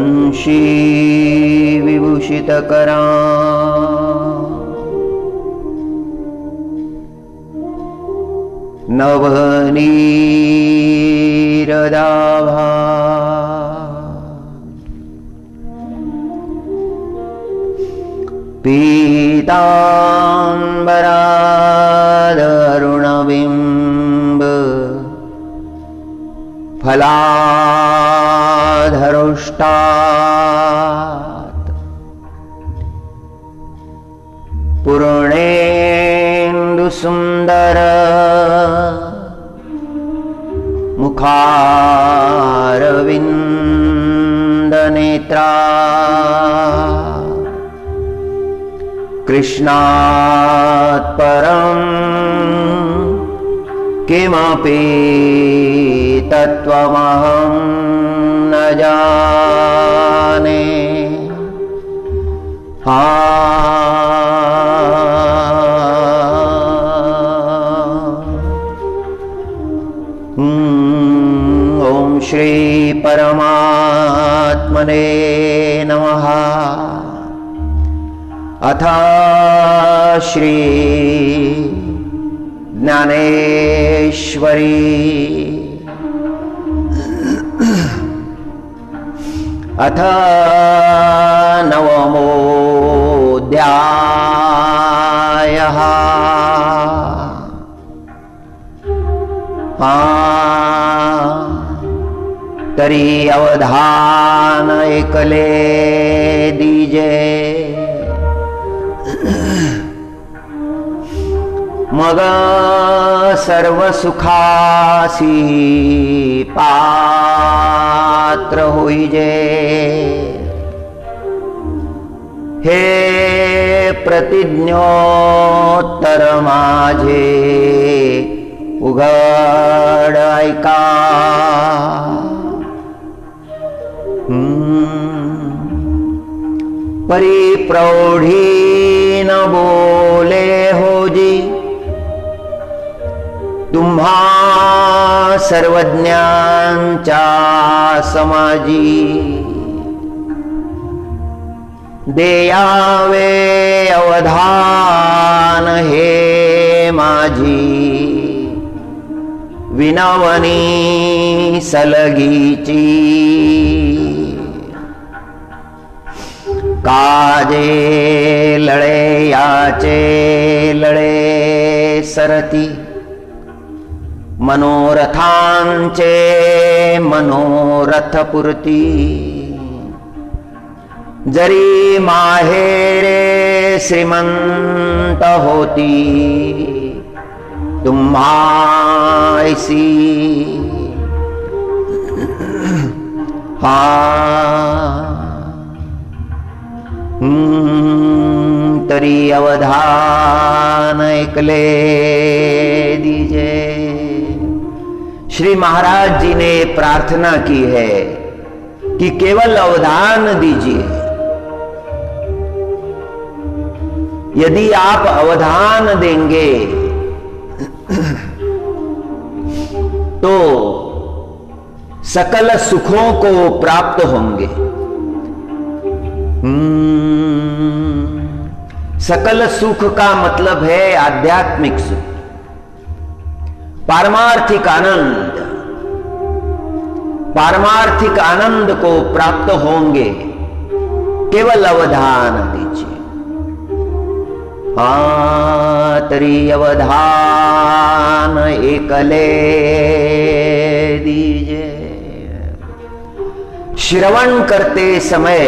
वंशी विभूषितकरा नवनीरदाभा पीताम्बरादरुणबिम्ब फलाधरुष्टात् पूर्णेन्दुसुन्दर मुखारविन्दनेत्रा कृष्णात् परं किमपि तत्त्वमहं न जाने। ॐ श्री परमात्मने नमः। अथ श्री ज्ञानेश्वरी अथ नवमोऽध्यायः। तरी अवधान एकले दीजे मग सर्व सुखासी पात्र होईजे। हे प्रतिज्ञोत्तर माझे उघड ऐका। परिप्रौढी न बोले होजी तुम्हा सर्वज्ञांच्या समाजी। देयावे अवधान हे माझी विनवनी सलगीची। काजे लळे याचे लळे सरती मनोरथांचे मनोरथपूर्ती। जरी माहेरे श्रीमंत होती तुम्हासी। तरी अवधान ऐकले दीजे। श्री महाराज जी ने प्रार्थना की है कि केवल अवधान दीजिए। यदि आप अवधान देंगे तो सकल सुखों को प्राप्त होंगे। सकल सुख का मतलब है आध्यात्मिक सुख, पारमार्थिक आनंद। पारमार्थिक आनंद को प्राप्त होंगे केवल अवधान दीजिए। तरी अवधान एकले दीजिए। श्रवण करते समय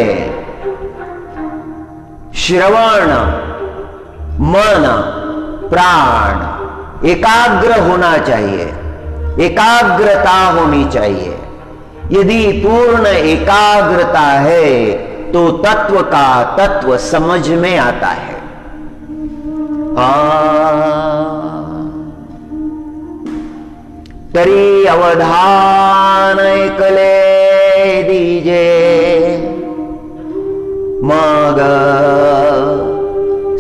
श्रवण मन प्राण एकाग्र होना चाहिए, एकाग्रता होनी चाहिए। यदि पूर्ण एकाग्रता है तो तत्व का तत्व समझ में आता है। तरी अवधान ऐकले दीजे मग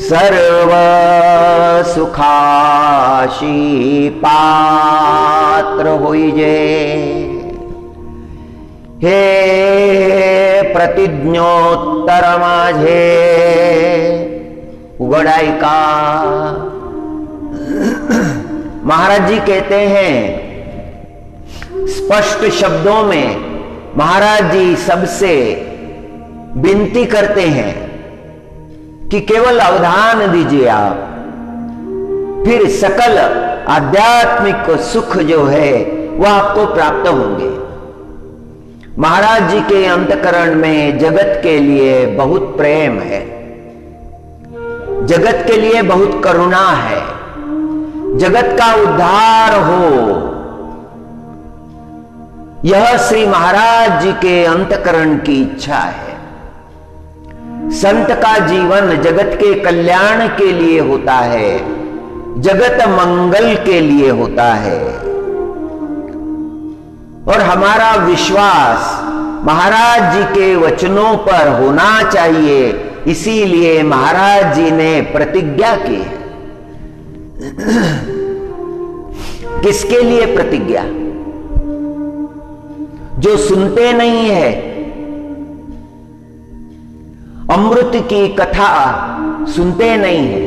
सर्व सुखाशी पात्र होईजे। हे प्रतिज्ञोत्तर माझे उघडायका। महाराज जी कहते हैं, स्पष्ट शब्दों में महाराज जी सबसे विनती करते हैं कि केवल अवधान दीजिए आप, फिर सकल आध्यात्मिक सुख जो है वह आपको प्राप्त होंगे। महाराज जी के अंतकरण में जगत के लिए बहुत प्रेम है, जगत के लिए बहुत करुणा है, जगत का उद्धार हो, यह श्री महाराज जी के अंतकरण की इच्छा है। संत का जीवन जगत के कल्याण के लिए होता है, जगत मंगल के लिए होता है। और हमारा विश्वास महाराज जी के वचनों पर होना चाहिए, इसीलिए महाराज जी ने प्रतिज्ञा की है। किसके लिए प्रतिज्ञा? जो सुनते नहीं है, अमृत की कथा सुनते नहीं है,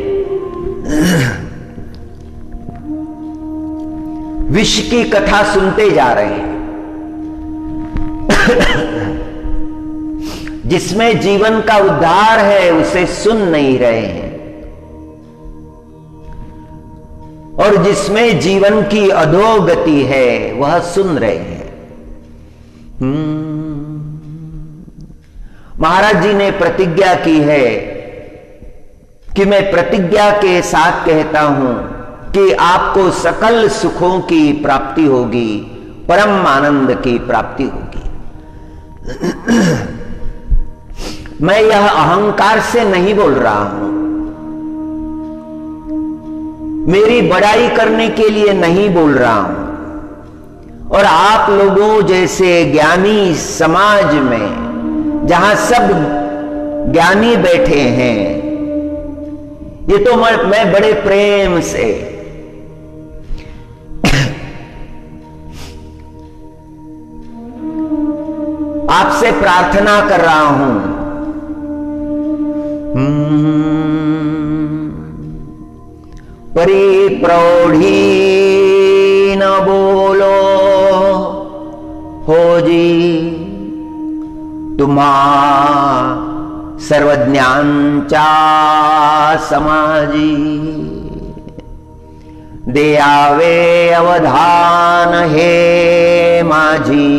विष की कथा सुनते जा रहे हैं, जिसमें जीवन का उद्धार है उसे सुन नहीं रहे हैं, और जिसमें जीवन की अधोगति है वह सुन रहे हैं। महाराज जी ने प्रतिज्ञा की है कि मैं प्रतिज्ञा के साथ कहता हूं कि आपको सकल सुखों की प्राप्ति होगी, परम आनंद की प्राप्ति होगी। मैं यह अहंकार से नहीं बोल रहा हूं, मेरी बड़ाई करने के लिए नहीं बोल रहा हूं, और आप लोगों जैसे ज्ञानी समाज में जहां सब ज्ञानी बैठे हैं, ये तो मैं बड़े प्रेम से आपसे प्रार्थना कर रहा हूं, परिप्रौढ़ी न बोलो हो जी, तुम्हा सर्वज्ञांचा समाजी, देयावे अवधान हे माझी,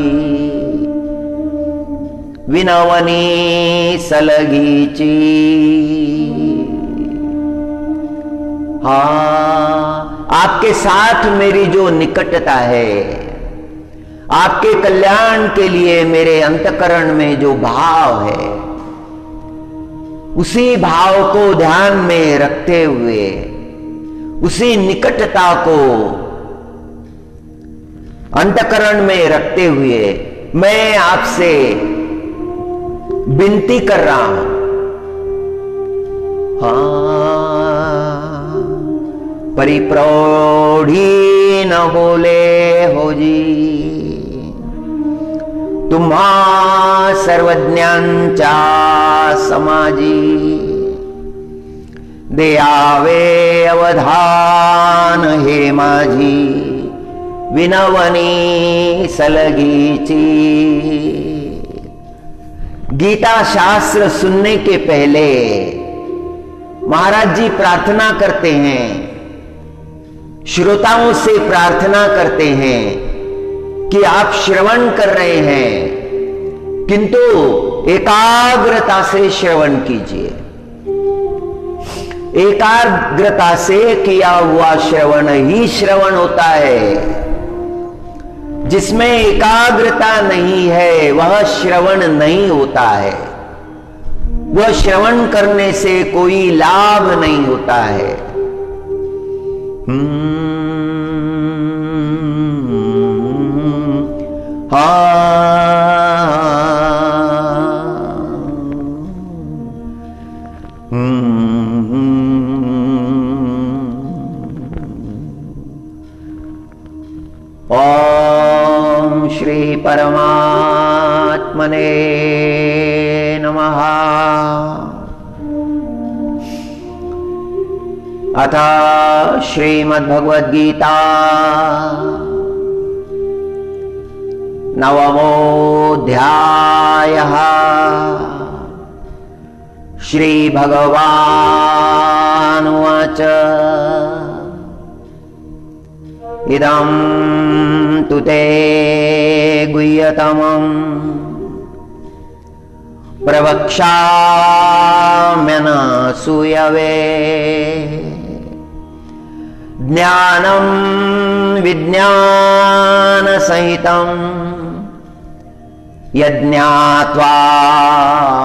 विनवनी सलगीची। आपके साथ मेरी जो निकटता है, आपके कल्याण के लिए मेरे अंतकरण में जो भाव है, उसी भाव को ध्यान में रखते हुए, उसी निकटता को अंतकरण में रखते हुए मैं आपसे विनती कर रहा हूं। परिप्रौढ़ी न बोले हो जी, तुम्हा सर्वज्ञांचा समाजी, देयावे अवधान हे माझी, विनवनी सलगीची। गीता शास्त्र सुनने के पहले महाराज जी प्रार्थना करते हैं, श्रोताओं से प्रार्थना करते हैं कि आप श्रवण कर रहे हैं, किंतु एकाग्रता से श्रवण कीजिए। एकाग्रता से किया हुआ श्रवण ही श्रवण होता है। जिसमें एकाग्रता नहीं है वह श्रवण नहीं होता है, वह श्रवण करने से कोई लाभ नहीं होता है। ओम श्री परमात्मने नमः। अथ श्रीमद्भगवद्गीता नवमोऽध्यायः। श्रीभगवानुवाच इदं तु ते गुह्यतमं प्रवक्ष्याम्यनसूयवे ज्ञानं विज्ञानसहितं यज्ञात्वा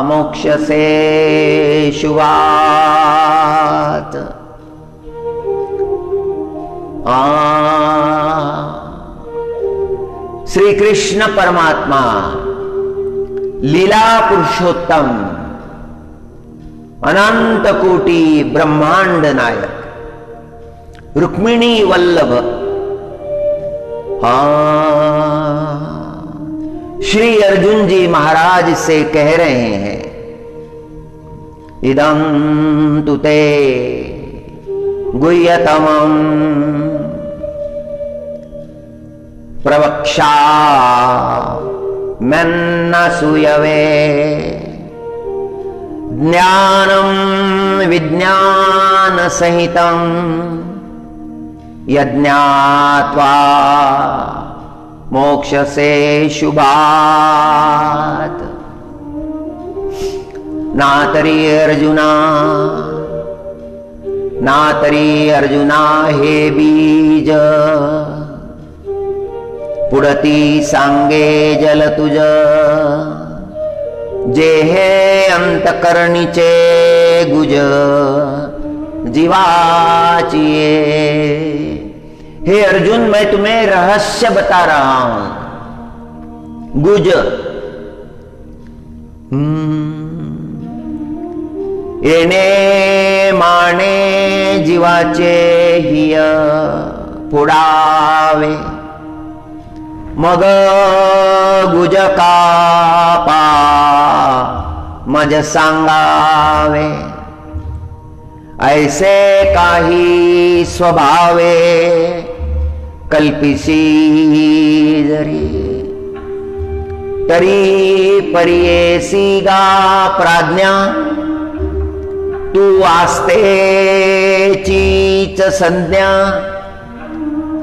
मोक्ष्यसे शुभात्। श्री कृष्ण परमात्मा लीला पुरुषोत्तम अनंत कोटि ब्रह्मांड नायक रुक्मिणी वल्लभ श्री अर्जुन जी महाराज से कह रहे हैं, इदं तु ते गुह्यतमं प्रवक्ष्याम्यनसूयवे ज्ञानं विज्ञानसहितं यज्ञात्वा मोक्ष्यसे शुभात्। नातरी अर्जुना हे बीज पुडती सांगे जल तुझ जे हे अंतकरणीचे गुज जीवाचिये। हे अर्जुन, मैं तुम्हें रहस्य बता रहा हूं। गुज येणे माने जीवाचे हिय पुडावे मग गुज कापा मज सांगावे ऐसे काही स्वभावे कल्पिसी जरी तरी परियेसी गा प्राज्ञा तू आस्तेचीच संज्ञा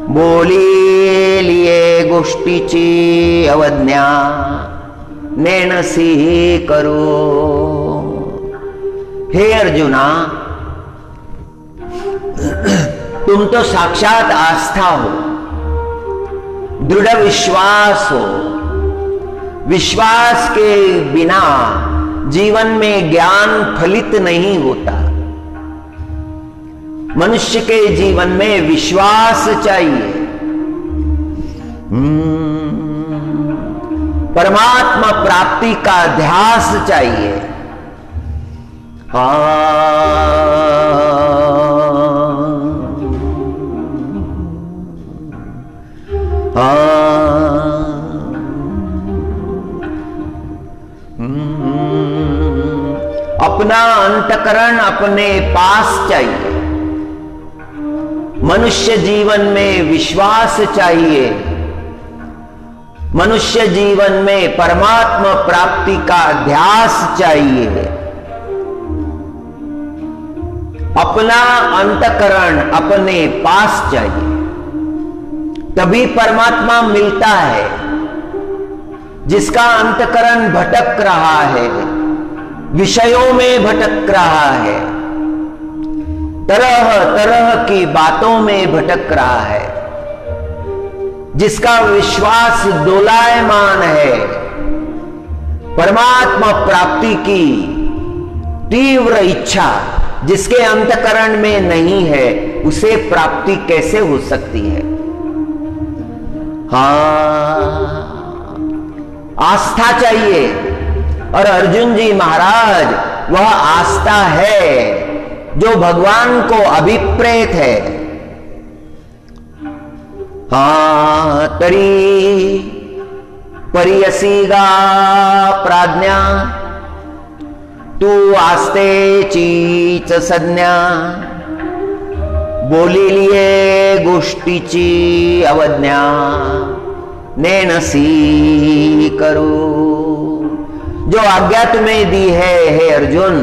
बोलिलिये गोष्टीची अवज्ञा नेणसी करू। हे अर्जुना, तुम तो साक्षात आस्था हो, दृढ़ विश्वास हो। विश्वास के बिना जीवन में ज्ञान फलित नहीं होता। मनुष्य के जीवन में विश्वास चाहिए, परमात्मा प्राप्ति का ध्यास चाहिए। अपना अंतकरण अपने पास चाहिए। मनुष्य जीवन में विश्वास चाहिए। मनुष्य जीवन में परमात्मा प्राप्ति का ध्यास चाहिए। अपना अंतकरण अपने पास चाहिए, तभी परमात्मा मिलता है। जिसका अंतकरण भटक रहा है, विषयों में भटक रहा है, तरह तरह की बातों में भटक रहा है, जिसका विश्वास दोलायमान है, परमात्मा प्राप्ति की तीव्र इच्छा जिसके अंतकरण में नहीं है, उसे प्राप्ति कैसे हो सकती है? आस्था चाहिए। और अर्जुन जी महाराज वह आस्था है जो भगवान को अभिप्रेत है। तरी परियसीगा प्राज्ञा तू आस्तेचीच संज्ञा, बोलिलिये गोष्टीची अवज्ञा, नेनसी करू। जो आज्ञा तुम्हें दी है हे अर्जुन,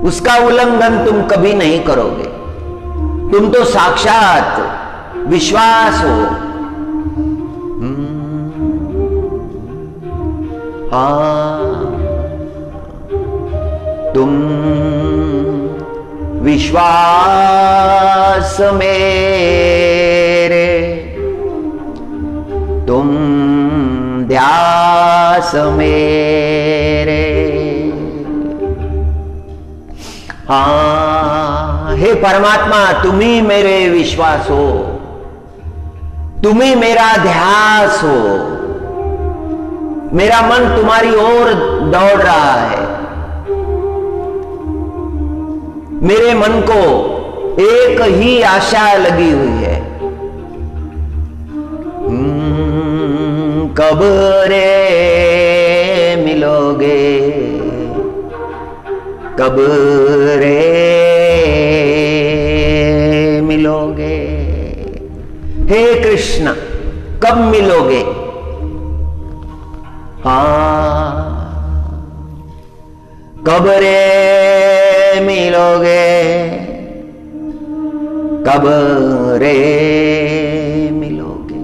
उसका उल्लंघन तुम कभी नहीं करोगे। तुम तो साक्षात विश्वास हो। हाँ, तुम विश्वास मेरे, तुम ध्यास मेरे। हाँ, हे परमात्मा, तुम ही मेरे विश्वास हो, तुम ही मेरा ध्यास हो। मेरा मन तुम्हारी ओर दौड़ रहा है। मेरे मन को एक ही आशा लगी हुई है, कब रे मिलोगे, कब रे मिलोगे। हे कृष्ण, कब मिलोगे? हाँ, कब रे मिलोगे, कब रे मिलोगे।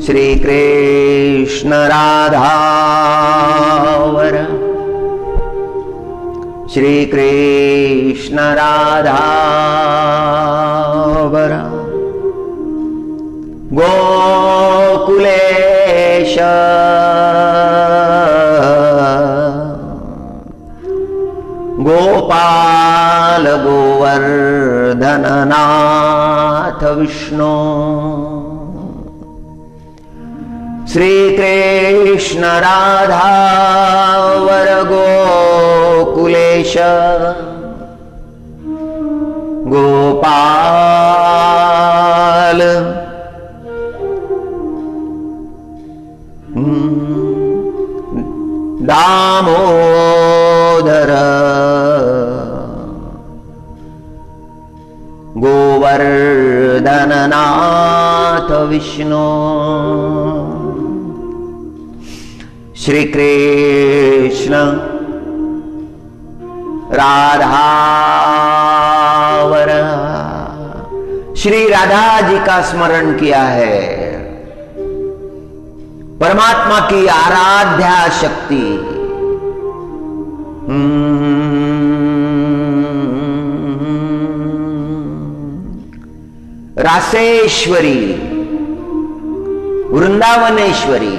श्री कृष्ण राधावर, श्री कृष्ण राधावर, गोकुलेश गोपाल गोवर्धन नाथ विष्णु। श्री कृष्ण राधावर गोकुलेश गोपाल दामोदर गोवर्धन नाथ विष्णु। श्री कृष्ण राधावर, श्री राधा जी का स्मरण किया है। परमात्मा की आराध्या शक्ति, रासेश्वरी, वृंदावनेश्वरी,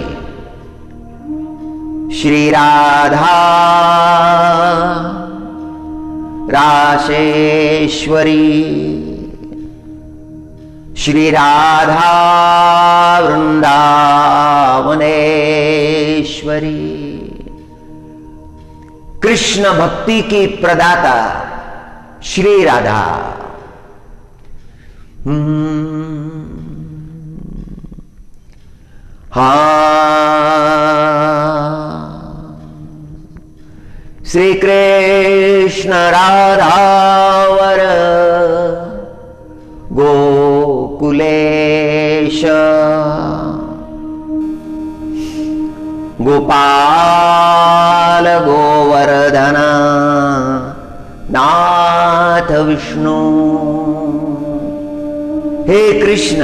श्री राधा रासेश्वरी, श्री राधा वृंदावनेश्वरी। कृष्ण भक्ति की प्रदाता श्री राधा। श्री कृष्ण राधावर गोकुलेश गोपाल गोवर्धन नाथ विष्णु। हे कृष्ण,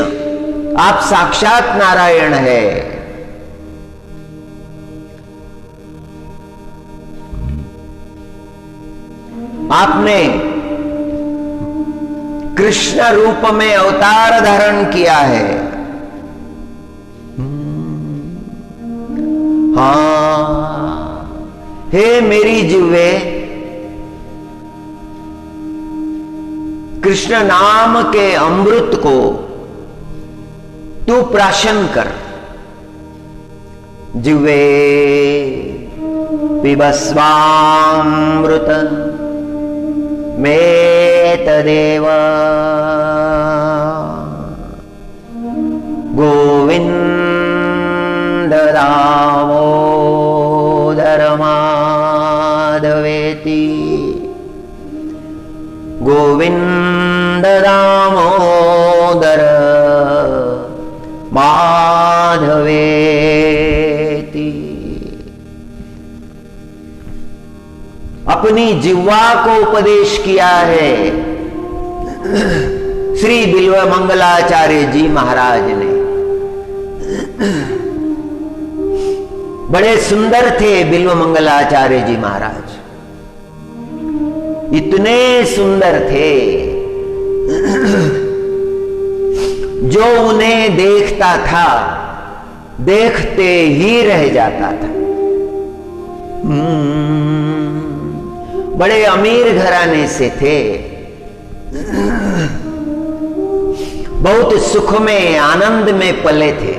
आप साक्षात नारायण है। आपने कृष्ण रूप में अवतार धारण किया है। हाँ, हे मेरी जिह्वे, कृष्ण नाम के अमृत को तू प्राशन कर। जिह्वे पिबस्वामृत मेत तदेव गोविंद दामोदर माधवेति गोविंद दामोदर माधवेति। अपनी जिह्वा को उपदेश किया है श्री बिल्व मंगलाचार्य जी महाराज ने। बड़े सुंदर थे बिल्व मंगलाचार्य जी महाराज, इतने सुंदर थे जो उन्हें देखता था देखते ही रह जाता था। बड़े अमीर घराने से थे, बहुत सुख में आनंद में पले थे।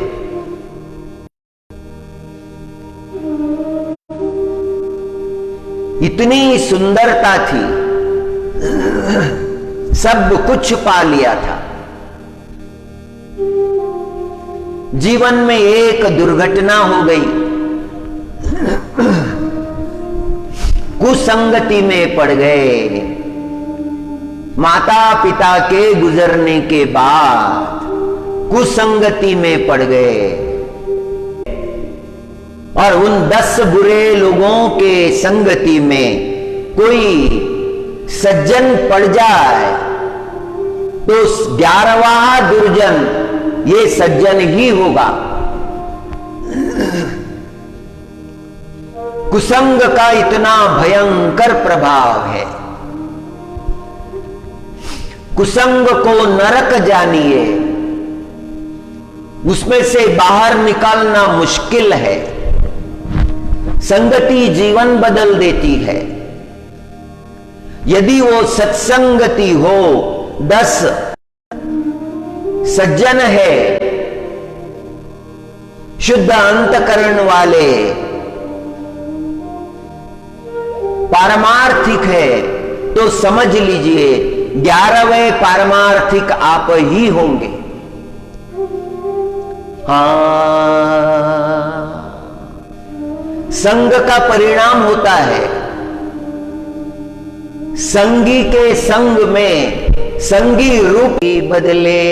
इतनी सुंदरता थी, सब कुछ पा लिया था। जीवन में एक दुर्घटना हो गई, कुसंगति में पड़ गए। माता पिता के गुजरने के बाद कुसंगति में पड़ गए और उन 10 बुरे लोगों के संगति में कोई सज्जन पड़ जाए तो 11वां दुर्जन ये सज्जन ही होगा। कुसंग का इतना भयंकर प्रभाव है। कुसंग को नरक जानिए, उसमें से बाहर निकालना मुश्किल है। संगति जीवन बदल देती है। यदि वो सत्संगति हो, 10 सज्जन है, शुद्ध अंतकरण वाले, पारमार्थिक है, तो समझ लीजिए 11वें पारमार्थिक आप ही होंगे। संग का परिणाम होता है, संगी के संग में संगी रूप बदले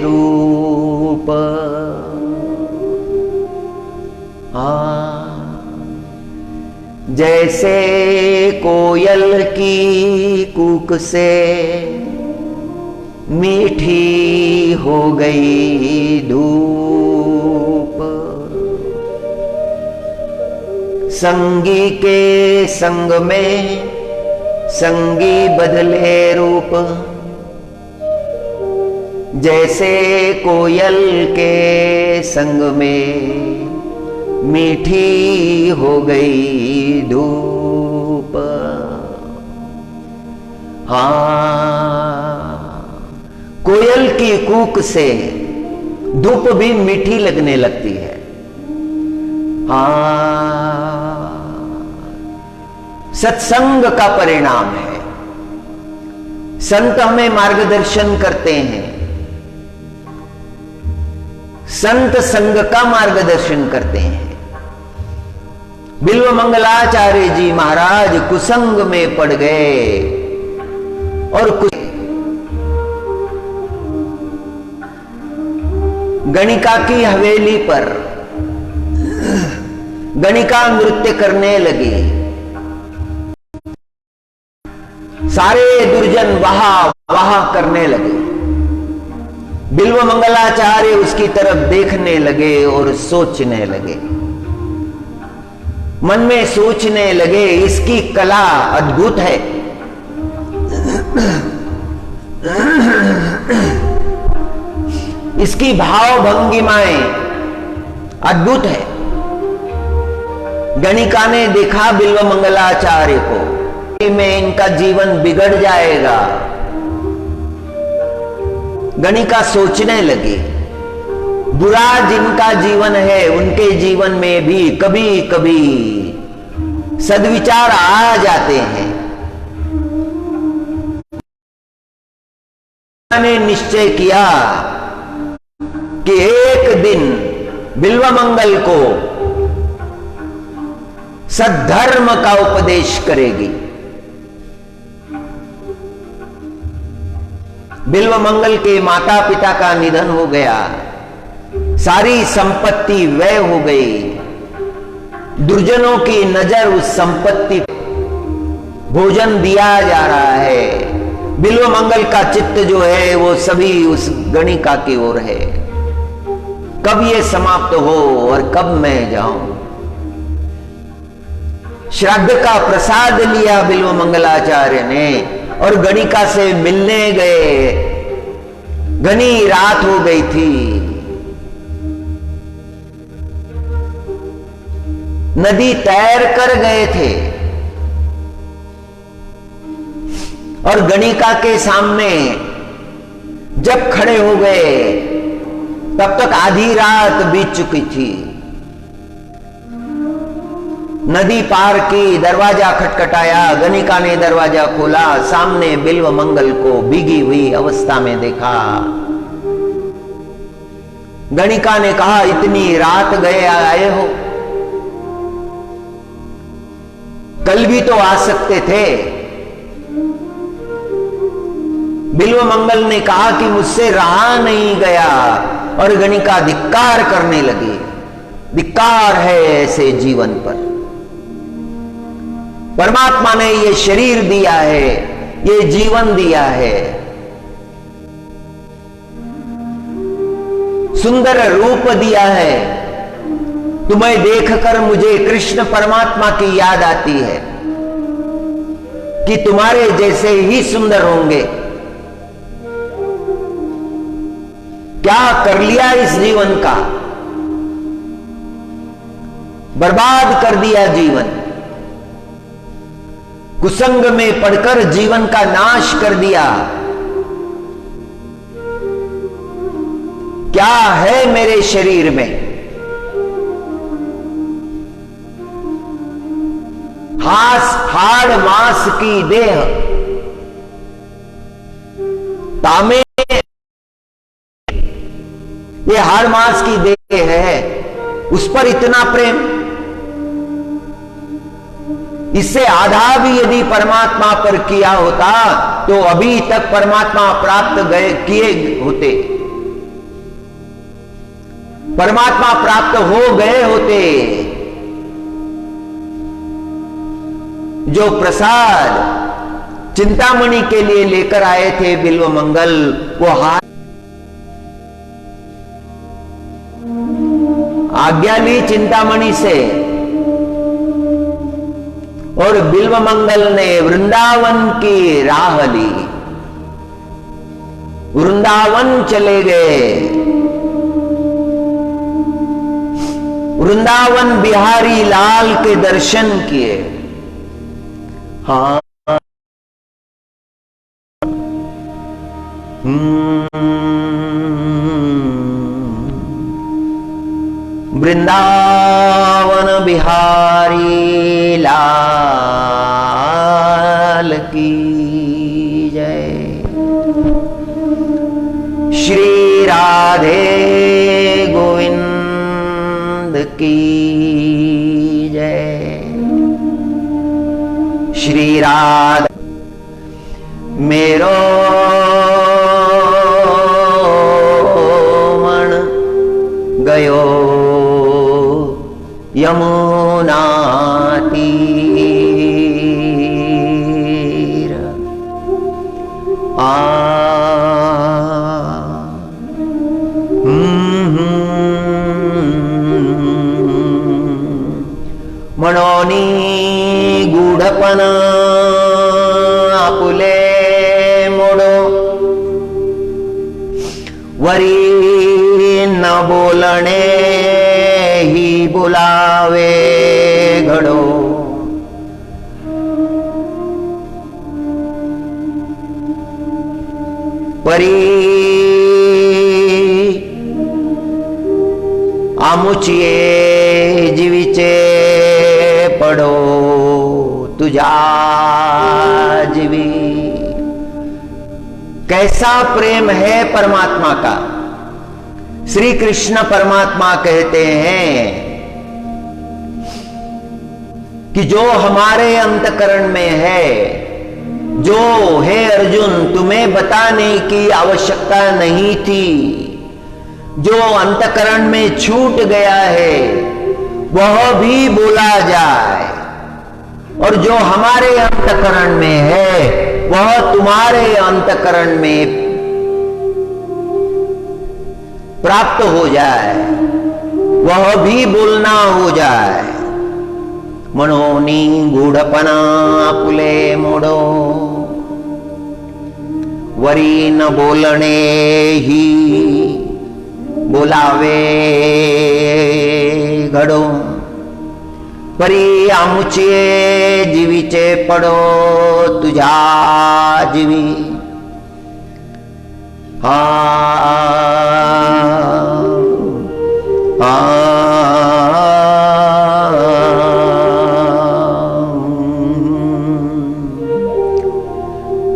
रूप। जैसे कोयल की कूक से मीठी हो गई धूप, संगी के संग में संगी बदले रूप। जैसे कोयल के संग में मीठी हो गई धूप। कोयल की कूक से धूप भी मीठी लगने लगती है। सत्संग का परिणाम है। संत हमें मार्गदर्शन करते हैं, संत संग का मार्गदर्शन करते हैं। बिल्व मंगलाचार्य जी महाराज कुसंग में पड़ गए और गणिका की हवेली पर गणिका नृत्य करने लगी। सारे दुर्जन वहा वहा करने लगे। बिल्व मंगलाचार्य उसकी तरफ देखने लगे और सोचने लगे, मन में सोचने लगे, इसकी कला अद्भुत है। इसकी भाव भंगिमाएं अद्भुत है। गणिका ने देखा बिल्व मंगलाचार्य को, में इनका जीवन बिगड़ जाएगा। गणिका सोचने लगी, बुरा जिनका जीवन है उनके जीवन में भी कभी कभी सद्विचार आ जाते हैं। ने निश्चय किया कि एक दिन बिल्वमंगल को सद्धर्म का उपदेश करेगी। बिल्वमंगल के माता पिता का निधन हो गया, सारी संपत्ति व्यय हो गई। दुर्जनों की नजर उस संपत्ति, भोजन दिया जा रहा है, बिल्वमंगल का चित्त जो है वो सभी उस गणिका की ओर है। कब ये समाप्त हो और कब मैं जाऊं। श्राद्ध का प्रसाद लिया बिल्वमंगलाचार्य ने और गणिका से मिलने गए। घनी रात हो गई थी, नदी तैर कर गए थे और गणिका के सामने जब खड़े हो गए तब तक आधी रात बीत चुकी थी। नदी पार की, दरवाजा खटखटाया, गणिका ने दरवाजा खोला, सामने बिल्वमंगल को भीगी हुई अवस्था में देखा। गणिका ने कहा, इतनी रात गए आए हो, कल भी तो आ सकते थे। बिल्वमंगल ने कहा कि मुझसे रहा नहीं गया और गणिका धिक्कार करने लगी। धिक्कार है ऐसे जीवन पर। परमात्मा ने ये शरीर दिया है, ये जीवन दिया है, सुंदर रूप दिया है। तुम्हें देखकर मुझे कृष्ण परमात्मा की याद आती है कि तुम्हारे जैसे ही सुंदर होंगे। क्या कर लिया इस जीवन का, बर्बाद कर दिया जीवन। कुसंग में पड़कर जीवन का नाश कर दिया। क्या है मेरे शरीर में? हाड़ मांस की देह, तामे ये हाड़ मांस की देह है, उस पर इतना प्रेम। इससे आधा भी यदि परमात्मा पर किया होता तो अभी तक परमात्मा प्राप्त किए होते, परमात्मा प्राप्त हो गए होते। जो प्रसाद चिंतामणि के लिए लेकर आए थे बिल्वमंगल, वो आज्ञा ली चिंतामणि से और बिल्वमंगल ने वृंदावन की राह ली। वृंदावन चले गए। वृंदावन बिहारी लाल के दर्शन किए। हाँ, वृंदावन बिहारी लाल की जय। श्री राधे गोविंद की जय। श्री राधा मेरो मन गयो यमुना तीर। मनोनी गूढ़पन आपुले मोड़ो, वरी न बोलने ही बुलावे घड़ो। परी आमुचिए जीविचे पड़ो तुझा जीवी। कैसा प्रेम है परमात्मा का। श्री कृष्ण परमात्मा कहते हैं कि जो हमारे अंतकरण में है, जो हे अर्जुन तुम्हें बताने की आवश्यकता नहीं थी, जो अंतकरण में छूट गया है वह भी बोला जाए, और जो हमारे अंतकरण में है वह तुम्हारे अंतकरण में प्राप्त हो जाए, वह भी बोलना हो जाए। मनोनी गूढ़पना पुले मोड़ो, वरी न बोलने ही बोलावे घड़ो, परी आमुचे जीवीचे पडो तुझा जीवी।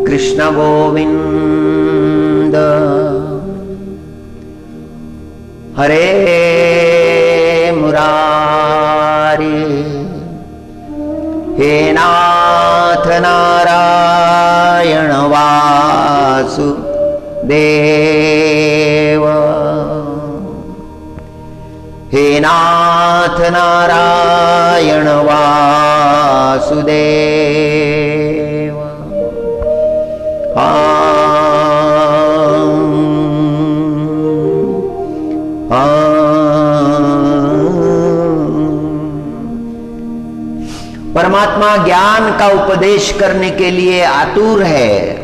कृष्ण गोविंद हरे मुरारी, हे नाथ नारायण वासुदेव, हे नाथ नारायण वासुदेव। परमात्मा ज्ञान का उपदेश करने के लिए आतुर है।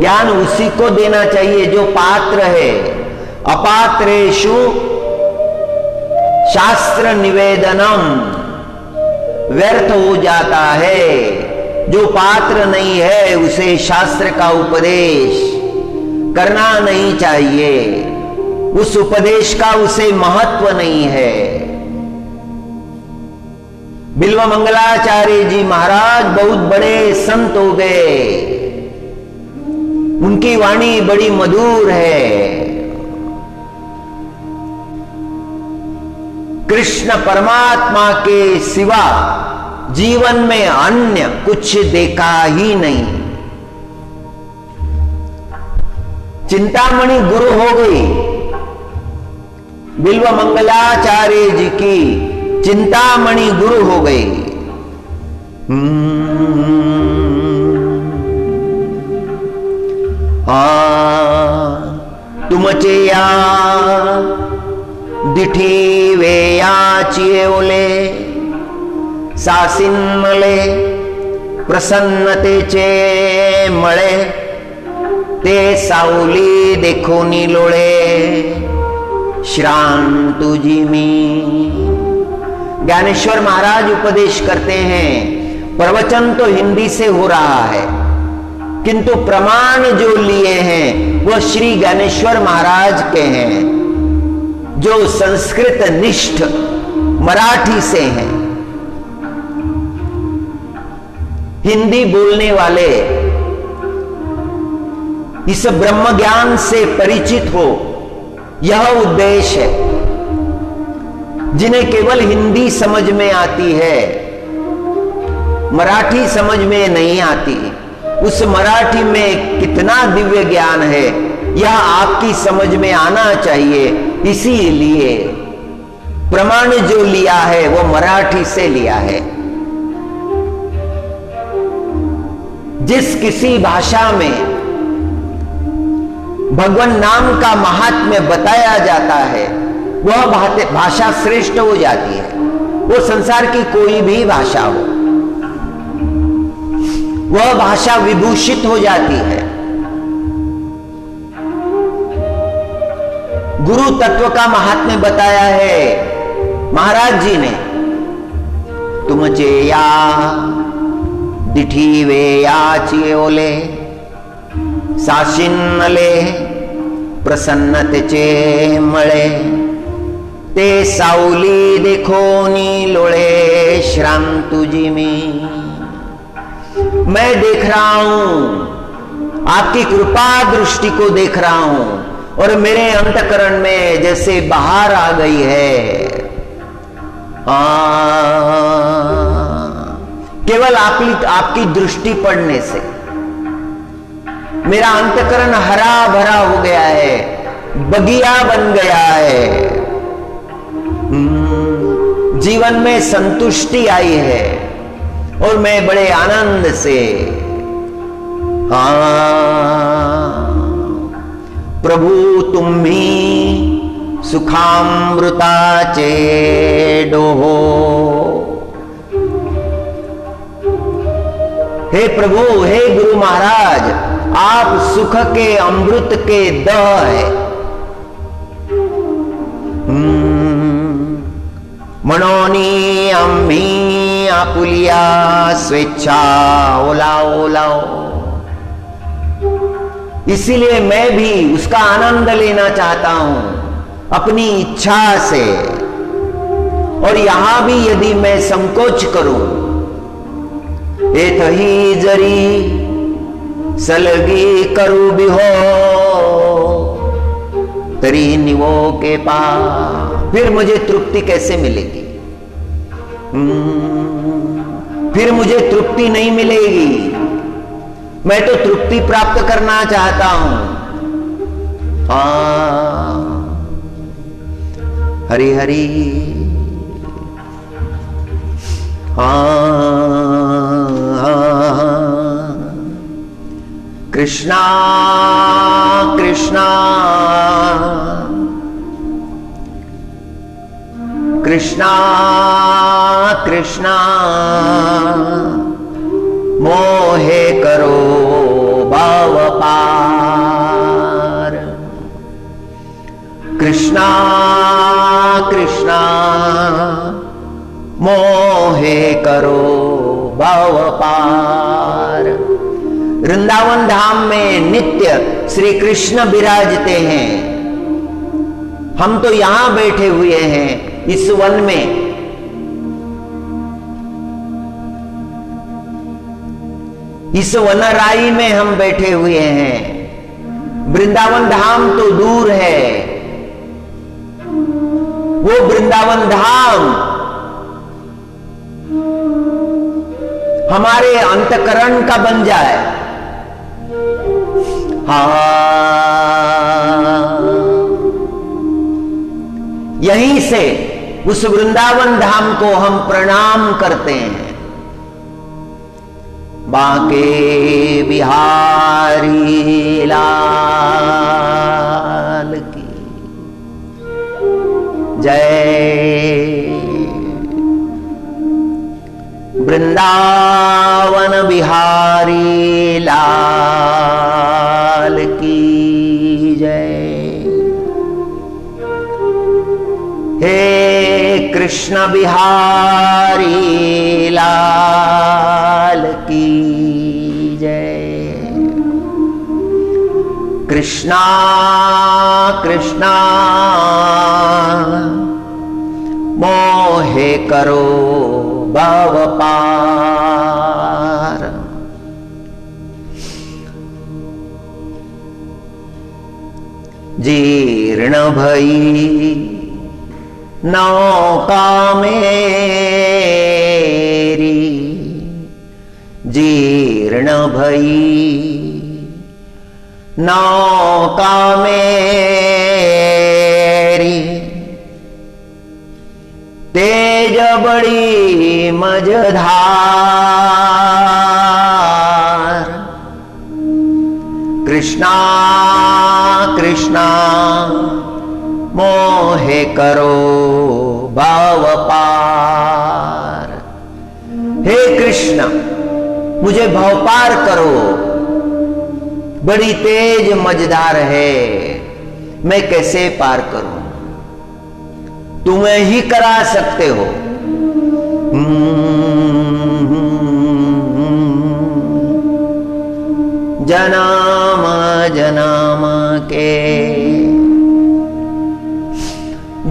ज्ञान उसी को देना चाहिए जो पात्र है। अपात्रेषु शास्त्र निवेदनम, व्यर्थ हो जाता है। जो पात्र नहीं है उसे शास्त्र का उपदेश करना नहीं चाहिए, उस उपदेश का उसे महत्व नहीं है। बिल्व मंगलाचार्य जी महाराज बहुत बड़े संत हो गए, उनकी वाणी बड़ी मधुर है। कृष्ण परमात्मा के सिवा जीवन में अन्य कुछ देखा ही नहीं। चिंतामणि गुरु हो गई, बिल्व मंगलाचार्य जी की चिंतामणि गुरु हो गई। तुमचे या दिठी वे याचिए ओले, सासिन मले प्रसन्नतेचे मळे, ते सावली देखोनी लोळे श्रांत तुझी मी। ज्ञानेश्वर महाराज उपदेश करते हैं, प्रवचन तो हिंदी से हो रहा है किंतु प्रमाण जो लिए हैं वो श्री ज्ञानेश्वर महाराज के हैं, जो संस्कृत निष्ठ मराठी से हैं। हिंदी बोलने वाले इस ब्रह्म ज्ञान से परिचित हो, यह उद्देश्य है। जिन्हें केवल हिंदी समझ में आती है, मराठी समझ में नहीं आती, उस मराठी में कितना दिव्य ज्ञान है यह आपकी समझ में आना चाहिए। इसीलिए प्रमाण जो लिया है वो मराठी से लिया है। जिस किसी भाषा में भगवान नाम का महात्म्य बताया जाता है वह भाषा श्रेष्ठ हो जाती है। वो संसार की कोई भी भाषा हो, वह भाषा विभूषित हो जाती है। गुरु तत्व का महात्म्य बताया है महाराज जी ने। तुमचे या दिठी वे याचिए ओले, साशिन्नले प्रसन्नतेचे मळे, ते सावली देखोनी लोळे श्राम तुझी में। मैं देख रहा हूं, आपकी कृपा दृष्टि को देख रहा हूं और मेरे अंतकरण में जैसे बाहर आ गई है। केवल आपकी दृष्टि पड़ने से मेरा अंतकरण हरा भरा हो गया है, बगिया बन गया है। जीवन में संतुष्टि आई है और मैं बड़े आनंद से प्रभु तुम्ही सुखामृताचे डोहो। हे प्रभु, हे गुरु महाराज, आप सुख के अमृत के दह है। मनोनी आम्ही आपुलिया स्वेच्छा ओलाओ लाओ। इसीलिए मैं भी उसका आनंद लेना चाहता हूं अपनी इच्छा से। और यहां भी यदि मैं संकोच करूं, एतही जरी सलगी करू भी हो तरी निवो के पा, फिर मुझे तृप्ति कैसे मिलेगी? फिर मुझे तृप्ति नहीं मिलेगी। मैं तो तृप्ति प्राप्त करना चाहता हूं। हरि हरि कृष्णा कृष्णा कृष्णा कृष्णा मोहे करो भाव पार। कृष्णा कृष्णा मोहे करो भाव पार। वृंदावन धाम में नित्य श्री कृष्ण विराजते हैं। हम तो यहां बैठे हुए हैं इस वन में। इस वनराई में हम बैठे हुए हैं। वृंदावन धाम तो दूर है। वो वृंदावन धाम हमारे अंतकरण का बन जाए। यहीं से उस वृंदावन धाम को हम प्रणाम करते हैं। बांके बिहारी लाल की जय। वृंदावन बिहारी लाल की जय। हे कृष्ण बिहारी लाल की जय। कृष्णा कृष्णा मोहे करो भव पार। जीर्ण भई नौका मेरी, जीर्ण भई नौका मेरी। तेज बड़ी मझधार। कृष्णा कृष्णा मोहे करो भाव पार। हे कृष्ण, मुझे भाव पार करो। बड़ी तेज मझधार है, मैं कैसे पार करूं? तुम्हें ही करा सकते हो। जन्म जन्म के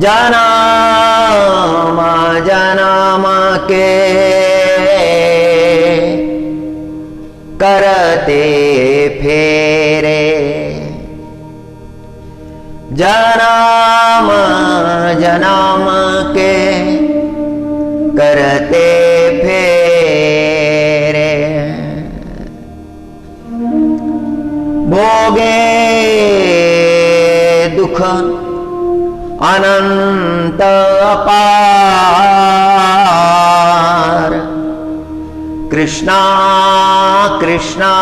जन्म जन्म के करते फेरे, जन्म जन्म के करते फेरे, भोगे दुख अनंत अपार, कृष्णा कृष्णा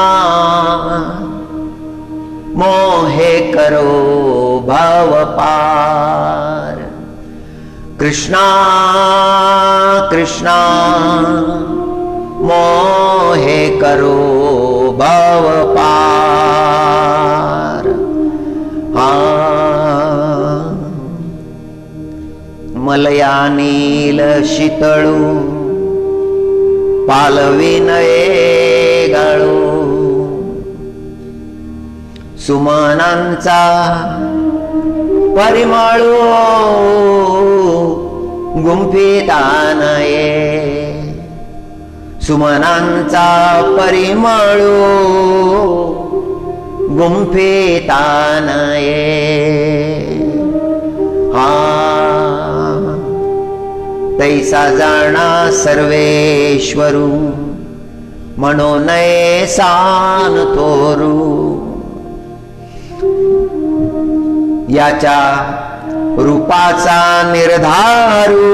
मोहे करो भव पार, कृष्णा कृष्णा मोहे करो भव पार। मलया नील शीतळू पालविनये गाळू, सुमनांचा परिमळू गुंफिता नये, सुमनांचा परिमळू गुंफिता नये। तैसा जाणा सर्वेश्वरू मनोनये सान थोरू, याच्या रूपाचा निर्धारू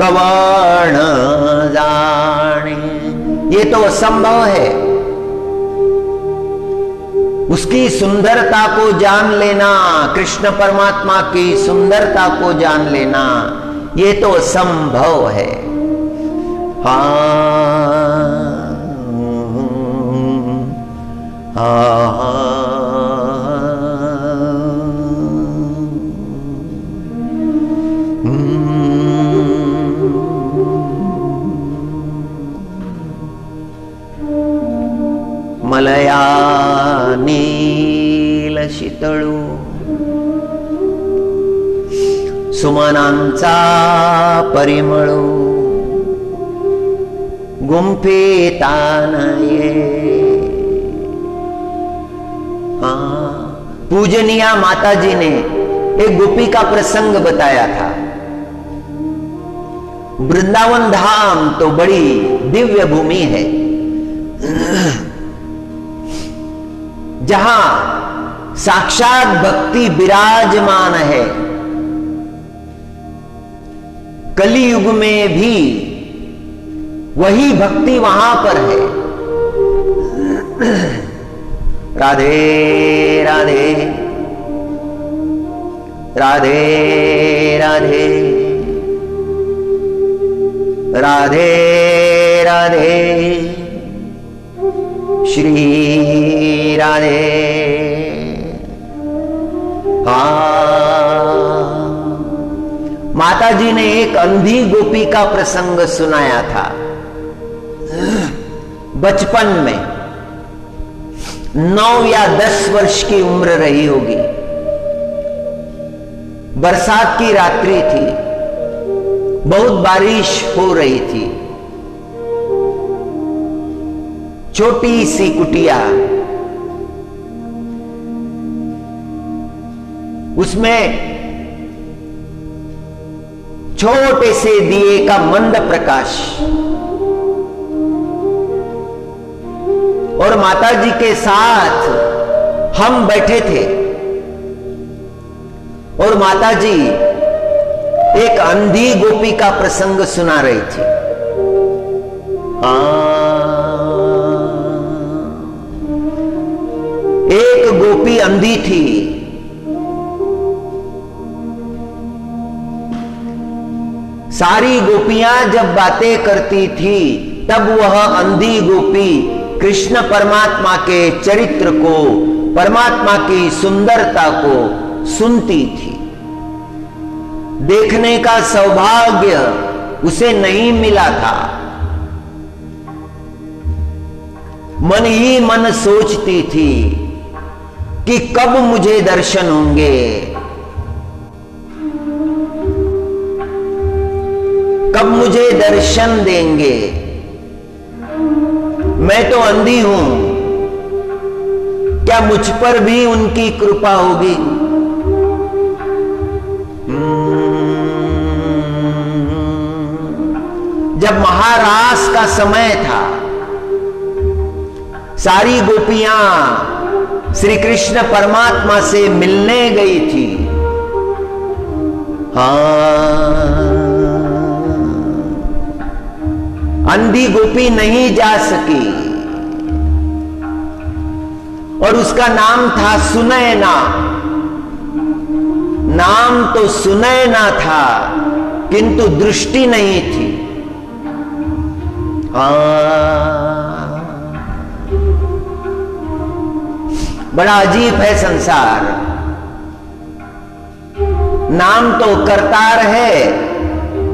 कवण जाने। ये तो असंभव है, उसकी सुंदरता को जान लेना, कृष्ण परमात्मा की सुंदरता को जान लेना, ये तो असंभव है। मलया नील शीतळू सुमनांचा परिमळू गुंफिता नये। पूजनिया माता जी ने एक गोपी का प्रसंग बताया था। वृंदावन धाम तो बड़ी दिव्य भूमि है, जहां साक्षात भक्ति विराजमान है। कलियुग में भी वही भक्ति वहां पर है। राधे राधे राधे राधे राधे राधे श्री राधे। माता जी ने एक अंधी गोपी का प्रसंग सुनाया था। बचपन में 9 या 10 वर्ष की उम्र रही होगी। बरसात की रात्रि थी, बहुत बारिश हो रही थी। छोटी सी कुटिया, उसमें छोटे से दिए का मंद प्रकाश, और माताजी के साथ हम बैठे थे, और माताजी एक अंधी गोपी का प्रसंग सुना रही थी। एक गोपी अंधी थी। सारी गोपियां जब बातें करती थी तब वह अंधी गोपी कृष्ण परमात्मा के चरित्र को, परमात्मा की सुंदरता को सुनती थी। देखने का सौभाग्य उसे नहीं मिला था। मन ही मन सोचती थी कि कब मुझे दर्शन होंगे, कब मुझे दर्शन देंगे? मैं तो अंधी हूं, क्या मुझ पर भी उनकी कृपा होगी? जब महारास का समय था, सारी गोपियां श्री कृष्ण परमात्मा से मिलने गई थी। अंधी गोपी नहीं जा सकी और उसका नाम था सुनैना। नाम तो सुनैना था किंतु दृष्टि नहीं थी। बड़ा अजीब है संसार। नाम तो करतार है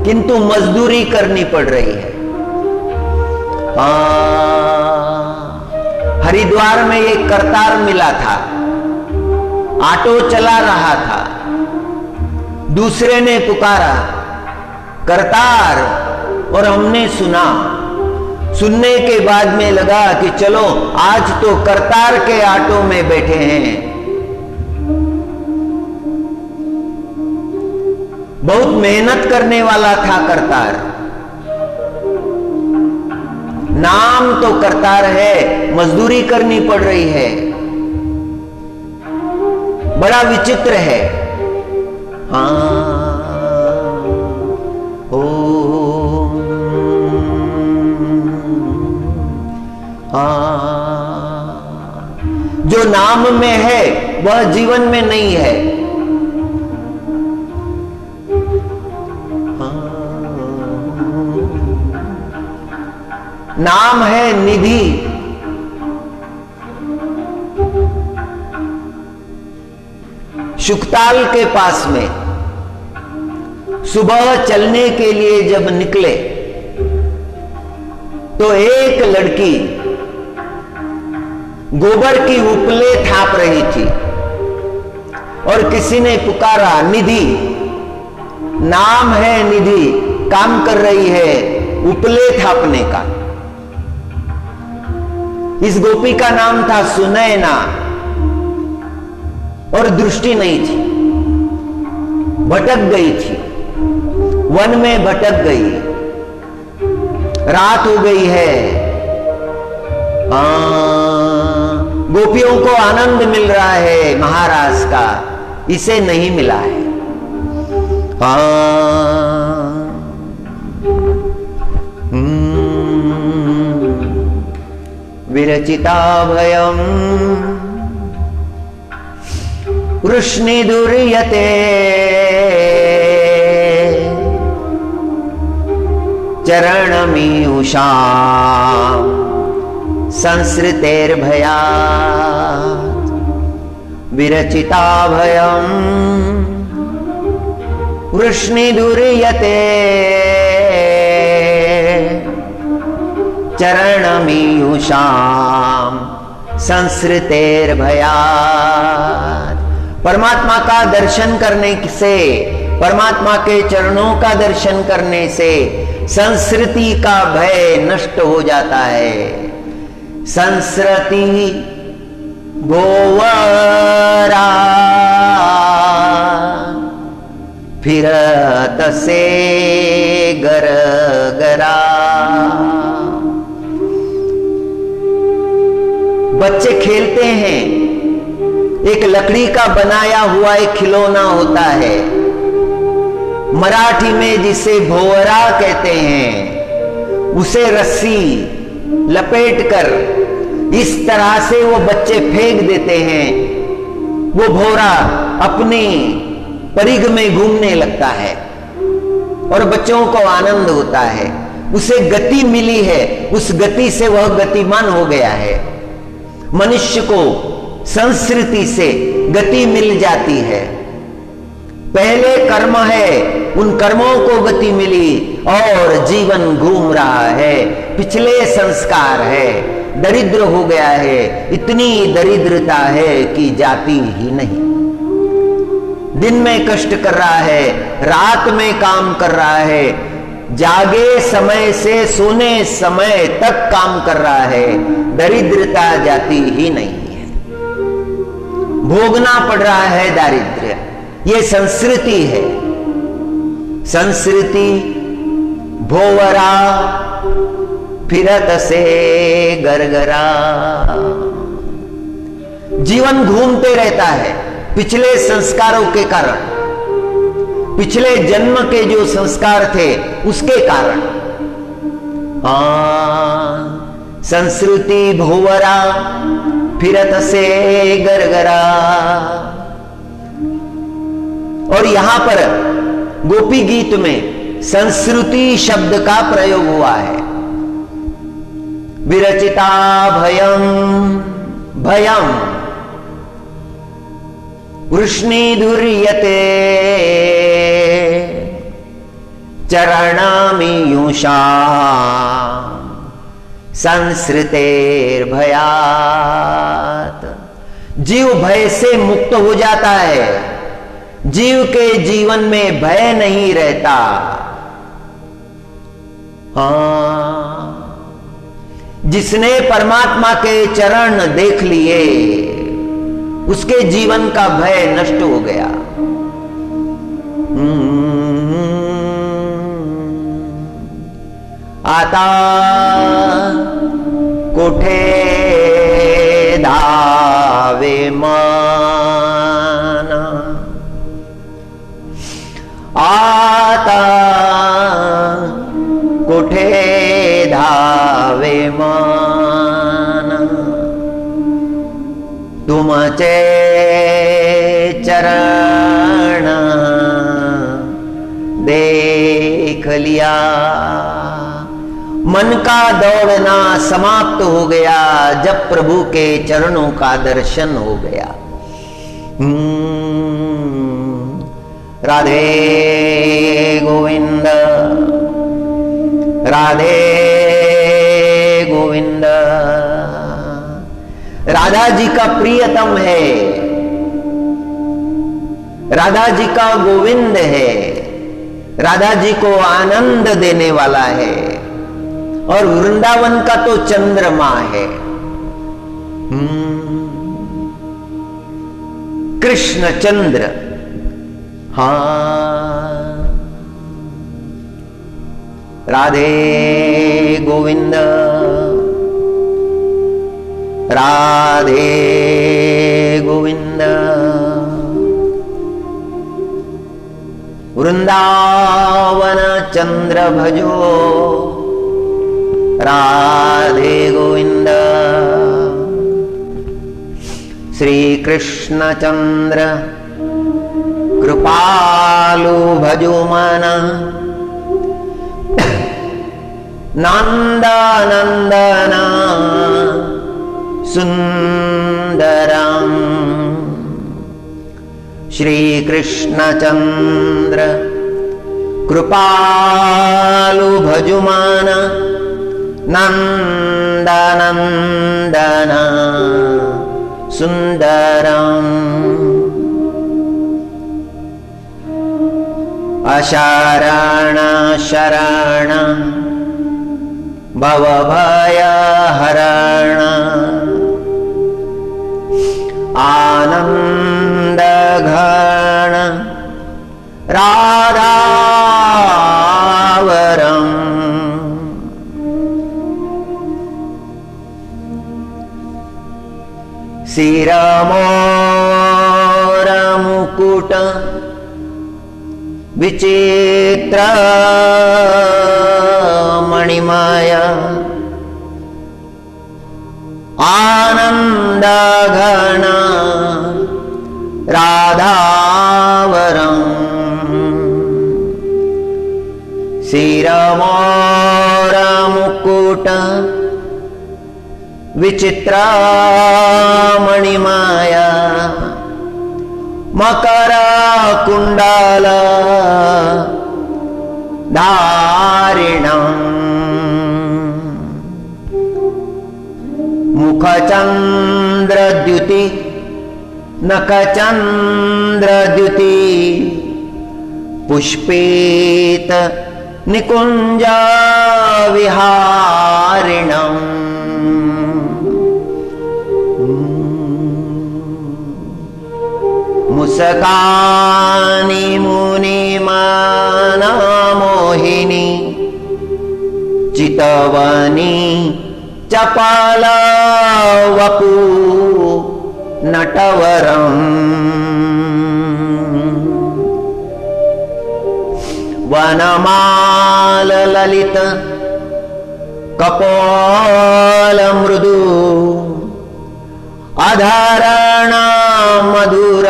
किंतु मजदूरी करनी पड़ रही है। हरिद्वार में एक करतार मिला था, ऑटो चला रहा था। दूसरे ने पुकारा करतार, और हमने सुना। सुनने के बाद में लगा कि चलो आज तो करतार के ऑटो में बैठे हैं। बहुत मेहनत करने वाला था करतार। नाम तो करतार है, मजदूरी करनी पड़ रही है। बड़ा विचित्र है। जो नाम में है वह जीवन में नहीं है। नाम है निधि। शुकताल के पास में सुबह चलने के लिए जब निकले तो एक लड़की गोबर की उपले थाप रही थी और किसी ने पुकारा निधि। नाम है निधि, काम कर रही है उपले थापने का। इस गोपी का नाम था सुनैना और दृष्टि नहीं थी, भटक गई थी, वन में भटक गई। रात हो गई है। गोपियों को आनंद मिल रहा है महाराज का, इसे नहीं मिला है। विरचिता भयम वृष्णिदुर्यते चरणमीयुषा संसृतेर्भयात् विरचिता भयम् वृष्णिदुर्यते चरणमीयुषा संसृतेर्भयात्। परमात्मा का दर्शन करने से, परमात्मा के चरणों का दर्शन करने से संस्कृति का भय नष्ट हो जाता है। संस्कृति गोवरा फिरत से गरगरा। बच्चे खेलते हैं, एक लकड़ी का बनाया हुआ एक खिलौना होता है, मराठी में जिसे भोवरा कहते हैं। उसे रस्सी लपेटकर इस तरह से वो बच्चे फेंक देते हैं, वो भोवरा अपनी परिघ में घूमने लगता है और बच्चों को आनंद होता है। उसे गति मिली है, उस गति से वह गतिमान हो गया है। मनुष्य को संस्कृति से गति मिल जाती है। पहले कर्म है, उन कर्मों को गति मिली और जीवन घूम रहा है। पिछले संस्कार है, दरिद्र हो गया है, इतनी दरिद्रता है कि जाती ही नहीं। दिन में कष्ट कर रहा है, रात में काम कर रहा है, जागे समय से सोने समय तक काम कर रहा है, दरिद्रता जाती ही नहीं है। भोगना पड़ रहा है दारिद्र्य, ये संस्कृति है। संस्कृति भोवरा फिरत से गरगरा, जीवन घूमते रहता है पिछले संस्कारों के कारण, पिछले जन्म के जो संस्कार थे उसके कारण। संस्कृति भोवरा फिरत से गरगरा। और यहां पर गोपी गीत में संस्कृति शब्द का प्रयोग हुआ है। विरचिता भयम भयम वृष्णिधुर्यते चरणामीयुषा संस्कृतेर्भयात्। जीव भय से मुक्त हो जाता है, जीव के जीवन में भय नहीं रहता। जिसने परमात्मा के चरण देख लिए उसके जीवन का भय नष्ट हो गया। आता कोठे धावे मन, आता कोठे धावे मन, तुमचे चरण देख लिया। मन का दौड़ना समाप्त हो गया जब प्रभु के चरणों का दर्शन हो गया। राधे गोविंद राधे गोविंद। राधा जी का प्रियतम है, राधा जी का गोविंद है, राधा जी को आनंद देने वाला है। और वृंदावन का तो चंद्रमा है। कृष्ण चंद्र। राधे गोविंद राधे गोविंद। वृंदावन चंद्र भजो राधे गोविंद। श्री कृष्ण चंद्र कृपालु भजो मन। नंदनंदन सुंदरम। श्री कृष्ण चंद्र कृपालु भजो मन। नंदनंदन सुंदरम। अशरण शरण भवभयहरण। आनंद घन राधावरम। शिरमोर मुकुट विचित्र मणिमाया। आनंद घन राधावरम। शिरमोर मुकुट विचित्र मणिमाया। मकर कुंडल धारिणम्। मुखचंद्र द्युति नखचंद्र द्युति। पुष्पित निकुंज विहारिणम् मुसकानि मुनिमाना मोहिनी चितवनी चपला वपु नटवरम् वनमाल ललित कपोल मृदु अधरण मधुर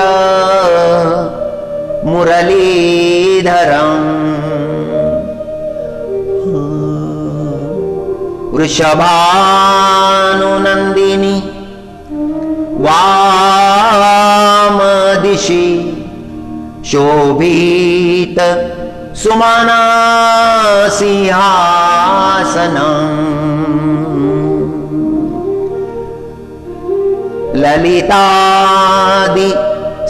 मुरलीधरम् वृषभानुनन्दिनी वाम दिशि शोभित सुमना सिंहासनम् ललितादि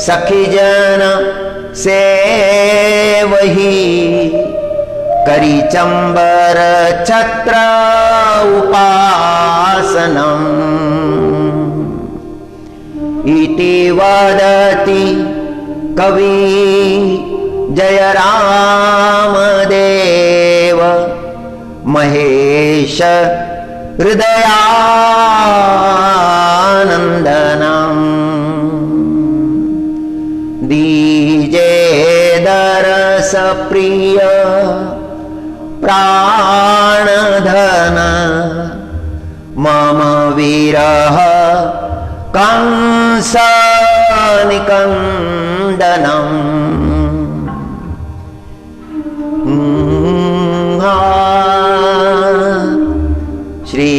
सखीजन से वही करी चंबर छत्र उपासनम् इति वदति कवि जय रामदेव महेश हृदयानंदनम् दीजे दरस प्रिय प्राणधन मम विरह कंस निकंदनम् श्री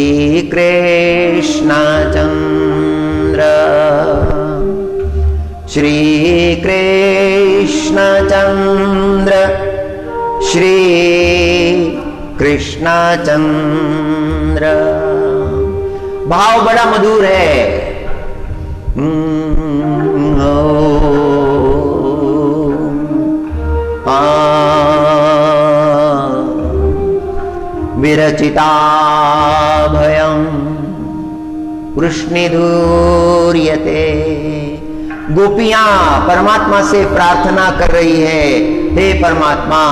कृष्णचंद्र श्री कृष्णचंद्र श्री कृष्णचंद्र। भाव बड़ा मधुर है। विरचिताभयं वृष्णिधूर्यते। गोपियां परमात्मा से प्रार्थना कर रही है, हे परमात्मा,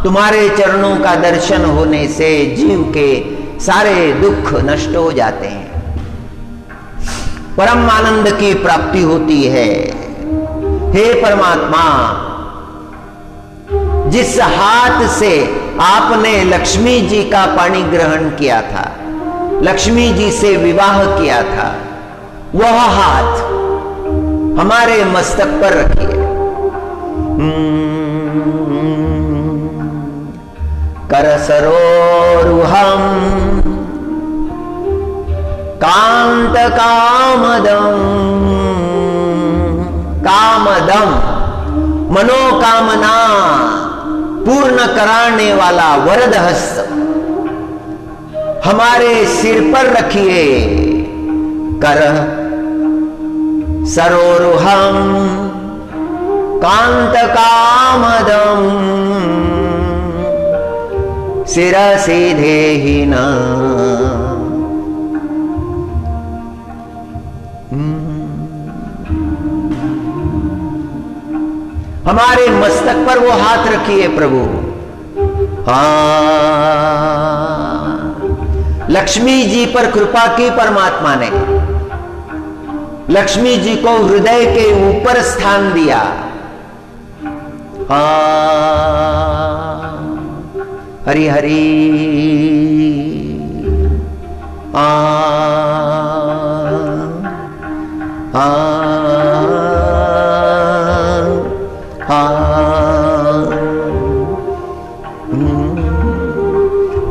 तुम्हारे चरणों का दर्शन होने से जीव के सारे दुख नष्ट हो जाते हैं, परम आनंद की प्राप्ति होती है। हे परमात्मा, जिस हाथ से आपने लक्ष्मी जी का पाणी ग्रहण किया था, लक्ष्मी जी से विवाह किया था, वह हाथ हमारे मस्तक पर रखिए। कर सरोरुहम कांत कामदम। कामदम मनोकामना पूर्ण कराने वाला वरद हस्त हमारे सिर पर रखिए। कर सरोरुहम कांत कामदम शिरसि देहि न। हमारे मस्तक पर वो हाथ रखिए प्रभु। हाँ, लक्ष्मी जी पर कृपा की परमात्मा ने। लक्ष्मी जी को हृदय के ऊपर स्थान दिया। हाँ, हरि हरि।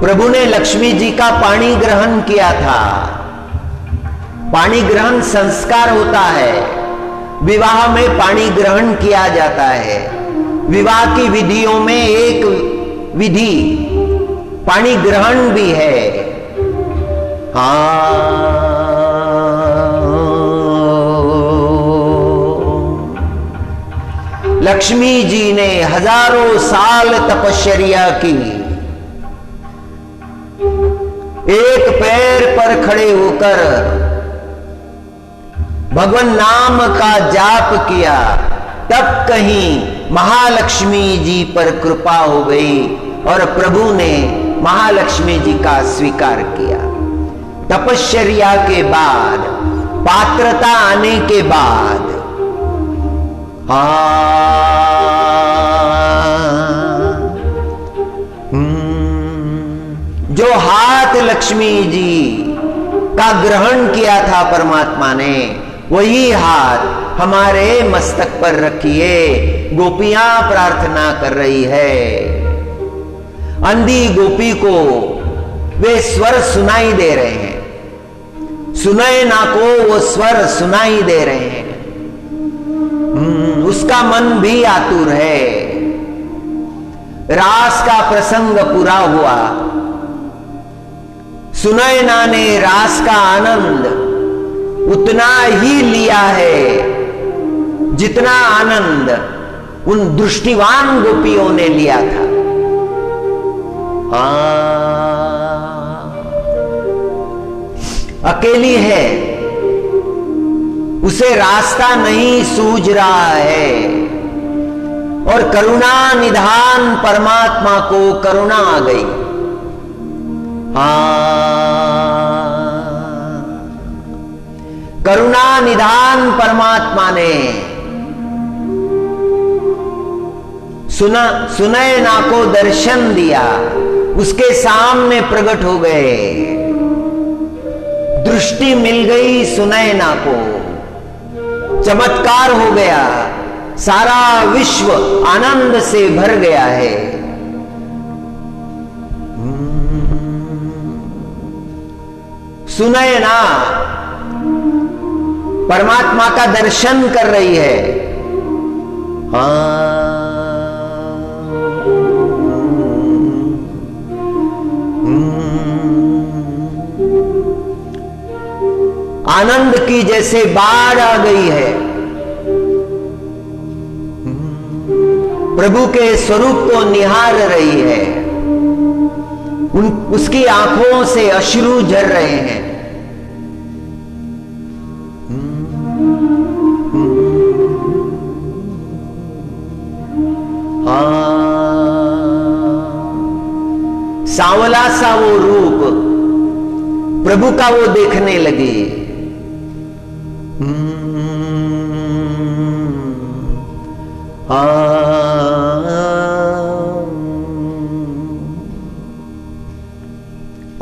प्रभु ने लक्ष्मी जी का पाणी ग्रहण किया था। पाणी ग्रहण संस्कार होता है। विवाह में पाणी ग्रहण किया जाता है। विवाह की विधियों में एक विधि पाणी ग्रहण भी है। लक्ष्मी जी ने हजारों साल तपश्चर्या की, पैर पर खड़े होकर भगवान नाम का जाप किया, तब कहीं महालक्ष्मी जी पर कृपा हो गई और प्रभु ने महालक्ष्मी जी का स्वीकार किया। तपश्चर्या के बाद, पात्रता आने के बाद, जो हाथ लक्ष्मी जी का ग्रहण किया था परमात्मा ने, वही हाथ हमारे मस्तक पर रखिए। गोपियां प्रार्थना कर रही है। अंधी गोपी को वे स्वर सुनाई दे रहे हैं, सुनाए ना को वो स्वर सुनाई दे रहे हैं। उसका मन भी आतुर है। रास का प्रसंग पूरा हुआ। सुनैना ने रास का आनंद उतना ही लिया है जितना आनंद उन दृष्टिवान गोपियों ने लिया था। अकेली है, उसे रास्ता नहीं सूझ रहा है, और करुणा निधान परमात्मा को करुणा आ गई। करुणा निधान परमात्मा ने सुनैना को दर्शन दिया, उसके सामने प्रकट हो गए। दृष्टि मिल गई सुनैना को, चमत्कार हो गया, सारा विश्व आनंद से भर गया है। सुनैना परमात्मा का दर्शन कर रही है। आनंद की जैसे बाढ़ आ गई है। प्रभु के स्वरूप को निहार रही है। उसकी आंखों से अश्रु झर रहे हैं। सांवला सा वो रूप प्रभु का वो देखने लगी।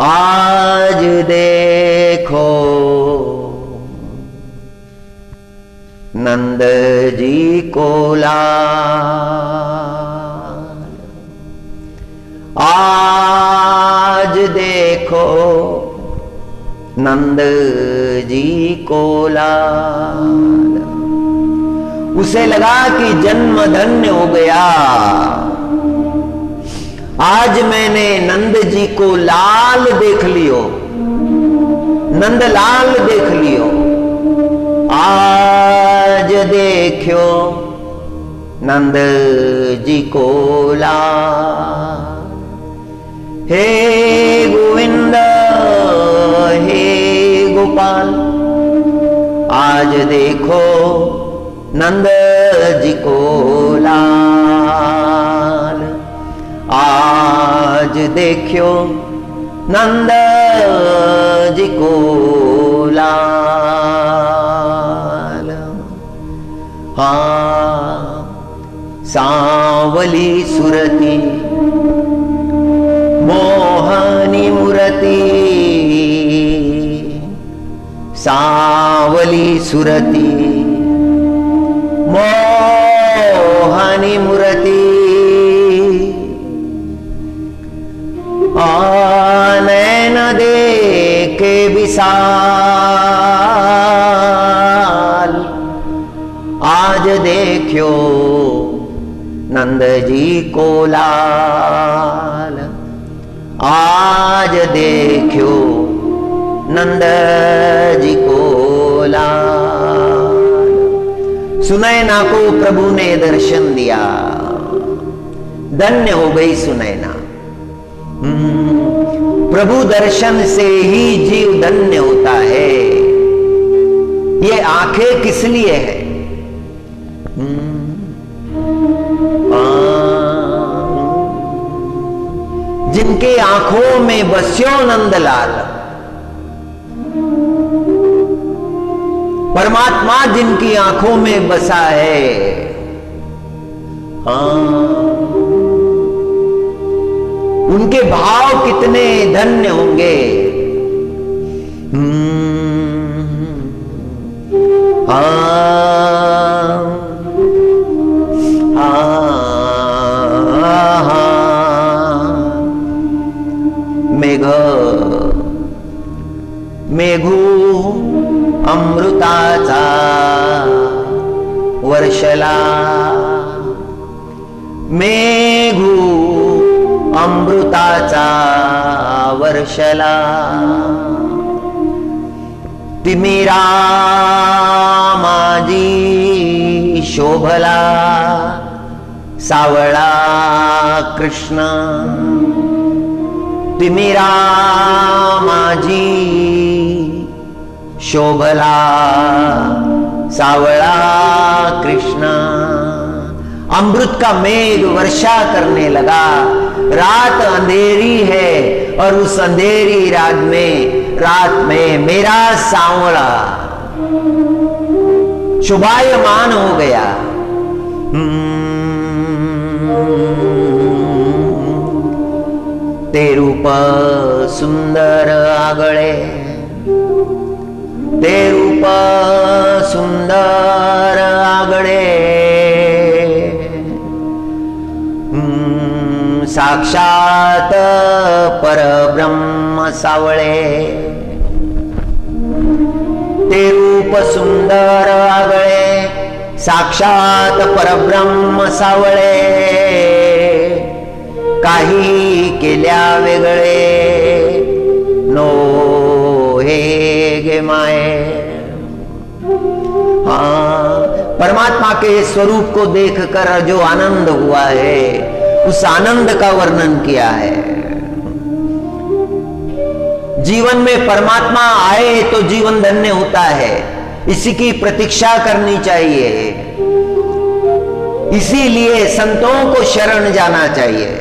आज देखो नंद जी को लाल, आज देखो नंद जी को लाल। उसे लगा कि जन्म धन्य हो गया। आज मैंने नंद जी को लाल देख लियो, नंद लाल देख लियो। आज देखो नंद जी को लाल। हे गोविंद हे गोपाल, आज देखो नंद जी को लाल। आज देखो नंद जी को लाल। सांवली सुरती मोहनी मूर्ति, सांवली सुरती मोहनी मूर्ति। नैन देखे विशाल, आज देखो नंद जी को लाल। आज देखो नंद जी को लाल। सुनैना को प्रभु ने दर्शन दिया, धन्य हो गई सुनैना। प्रभु दर्शन से ही जीव धन्य होता है। ये आंखें किस लिए है? जिनके आंखों में बस्यो नंदलाल, परमात्मा जिनकी आंखों में बसा है। उनके भाव कितने धन्य होंगे। मेघू अमृताचा वर्षला, मेघू अमृताचा वर्षला, तिमिरा माझी शोभला सावळा कृष्ण, तिमिरा माझी शोभला सावळा कृष्ण। अमृत का मेघ वर्षा करने लगा। रात अंधेरी है और उस अंधेरी रात में मेरा सांवला शुभायमान हो गया। ते रूप सुंदर आगळे, ते रूप सुंदर आगळे, साक्षात परब्रह्म सावळे। ते रूप सुंदर आगळे, साक्षात परब्रह्म सावळे, काही केल्या वेगळे नो हे गे माए। परमात्मा के स्वरूप को देखकर जो आनंद हुआ है, उस आनंद का वर्णन किया है। जीवन में परमात्मा आए तो जीवन धन्य होता है, इसी की प्रतीक्षा करनी चाहिए। इसीलिए संतों को शरण जाना चाहिए।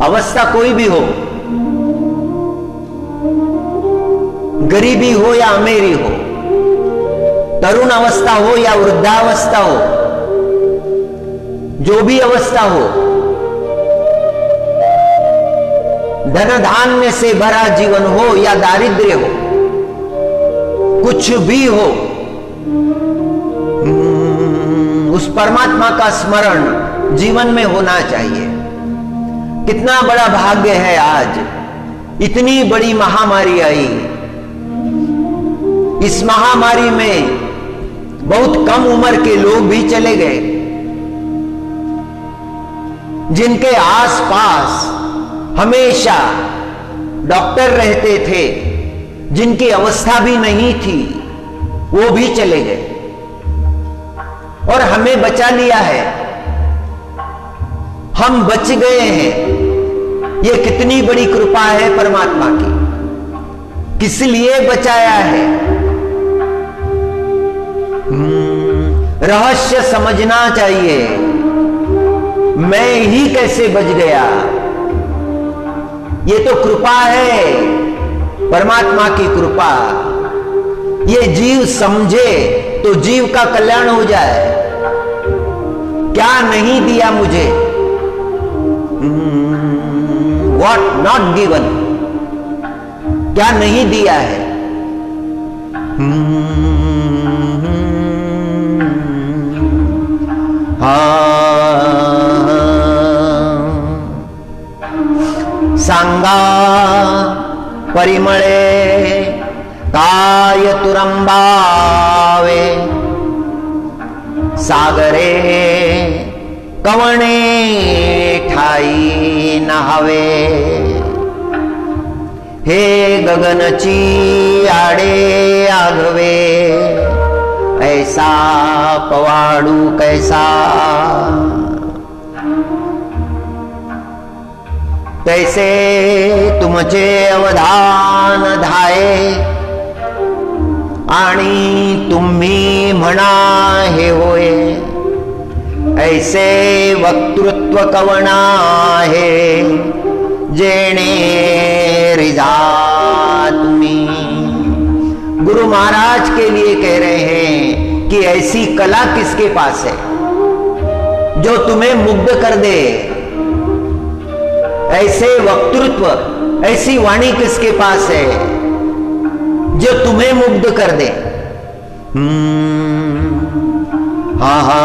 अवस्था कोई भी हो, गरीबी हो या अमीरी हो, तरुण अवस्था हो या वृद्धावस्था हो, जो भी अवस्था हो, धन धान्य से भरा जीवन हो या दारिद्र्य हो, कुछ भी हो, उस परमात्मा का स्मरण जीवन में होना चाहिए। कितना बड़ा भाग्य है आज इतनी बड़ी महामारी आई। इस महामारी में बहुत कम उम्र के लोग भी चले गए, जिनके आसपास हमेशा डॉक्टर रहते थे, जिनकी अवस्था भी नहीं थी, वो भी चले गए और हमें बचा लिया है। हम बच गए हैं। ये कितनी बड़ी कृपा है परमात्मा की। किस लिए बचाया है? रहस्य समझना चाहिए। मैं ही कैसे बच गया? ये तो कृपा है, परमात्मा की कृपा। ये जीव समझे तो जीव का कल्याण हो जाए। क्या नहीं दिया मुझे? What not given? क्या नहीं दिया है? सांगा परिमळे काय तुरंबावे, सागरे कवणे ठाई नहावे। हे गगनची आडे आघवे, ऐसा पवाडू कैसा, तैसे तुमचे अवधान धाये, आणि तुम्ही म्हणा हे होय, ऐसे वक्तृत्व कवना है, जेणे रिझा तुम्ही। गुरु महाराज के लिए कह रहे हैं कि ऐसी कला किसके पास है जो तुम्हें मुग्ध कर दे, ऐसे वक्तृत्व, ऐसी वाणी किसके पास है जो तुम्हें मुग्ध कर दे। हा हा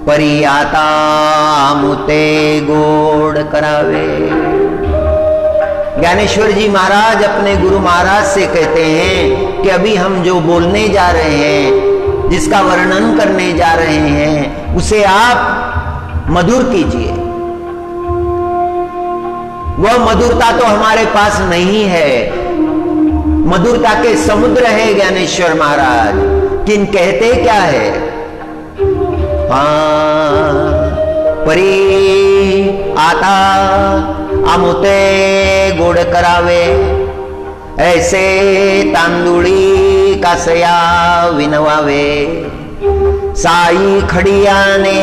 परी आता मुते गोड करावे। ज्ञानेश्वर जी महाराज अपने गुरु महाराज से कहते हैं कि अभी हम जो बोलने जा रहे हैं, जिसका वर्णन करने जा रहे हैं, उसे आप मधुर कीजिए। वह मधुरता तो हमारे पास नहीं है, मधुरता के समुद्र है ज्ञानेश्वर महाराज, किन कहते क्या है। परी आता आमुते गोड करावे, ऐसे तांदुळी कासया विनवावे, साई खडियाने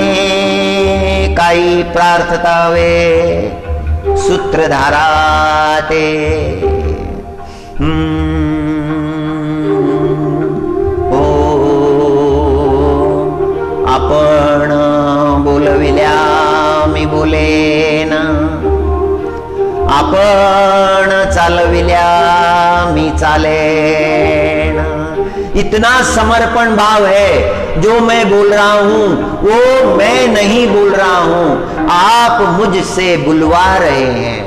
काही प्रार्थतावे, सूत्रधारा ते आपण बोलविल्या मी बोलेन, आपण चालविल्या मी चालेन। इतना समर्पण भाव है, जो मैं बोल रहा हूं वो मैं नहीं बोल रहा हूं, आप मुझसे बुलवा रहे हैं।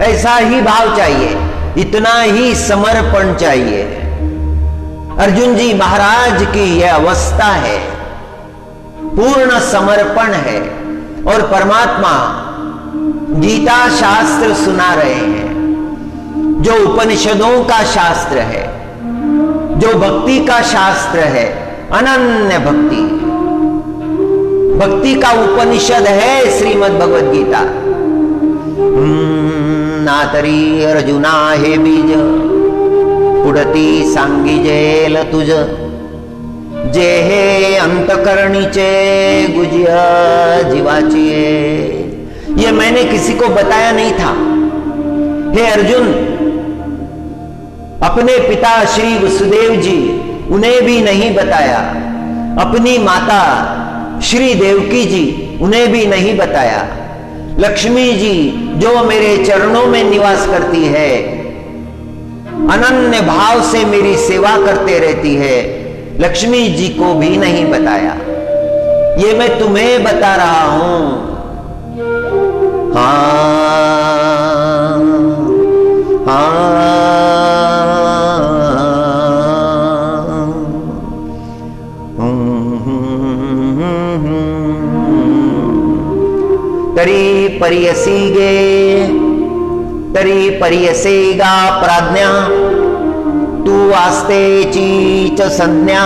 ऐसा ही भाव चाहिए, इतना ही समर्पण चाहिए। अर्जुन जी महाराज की यह अवस्था है, पूर्ण समर्पण है। और परमात्मा गीता शास्त्र सुना रहे हैं, जो उपनिषदों का शास्त्र है, जो भक्ति का शास्त्र है, अनन्य भक्ति। भक्ति का उपनिषद है श्रीमद् भगवद गीता। नातरी अर्जुना हे बीज, पुढती सांगिजेल तुझ, जे हे अंतकरणीचे गुज्य जीवाची। ये मैंने किसी को बताया नहीं था। हे अर्जुन, अपने पिता श्री वसुदेव जी, उन्हें भी नहीं बताया। अपनी माता श्री देवकी जी, उन्हें भी नहीं बताया। लक्ष्मी जी जो मेरे चरणों में निवास करती है, अनन्य भाव से मेरी सेवा करते रहती है, लक्ष्मी जी को भी नहीं बताया। ये मैं तुम्हें बता रहा हूं। तरी परियसीगे, तरी परियसेगा प्राज्ञा, तू वास्तेची च संज्ञा,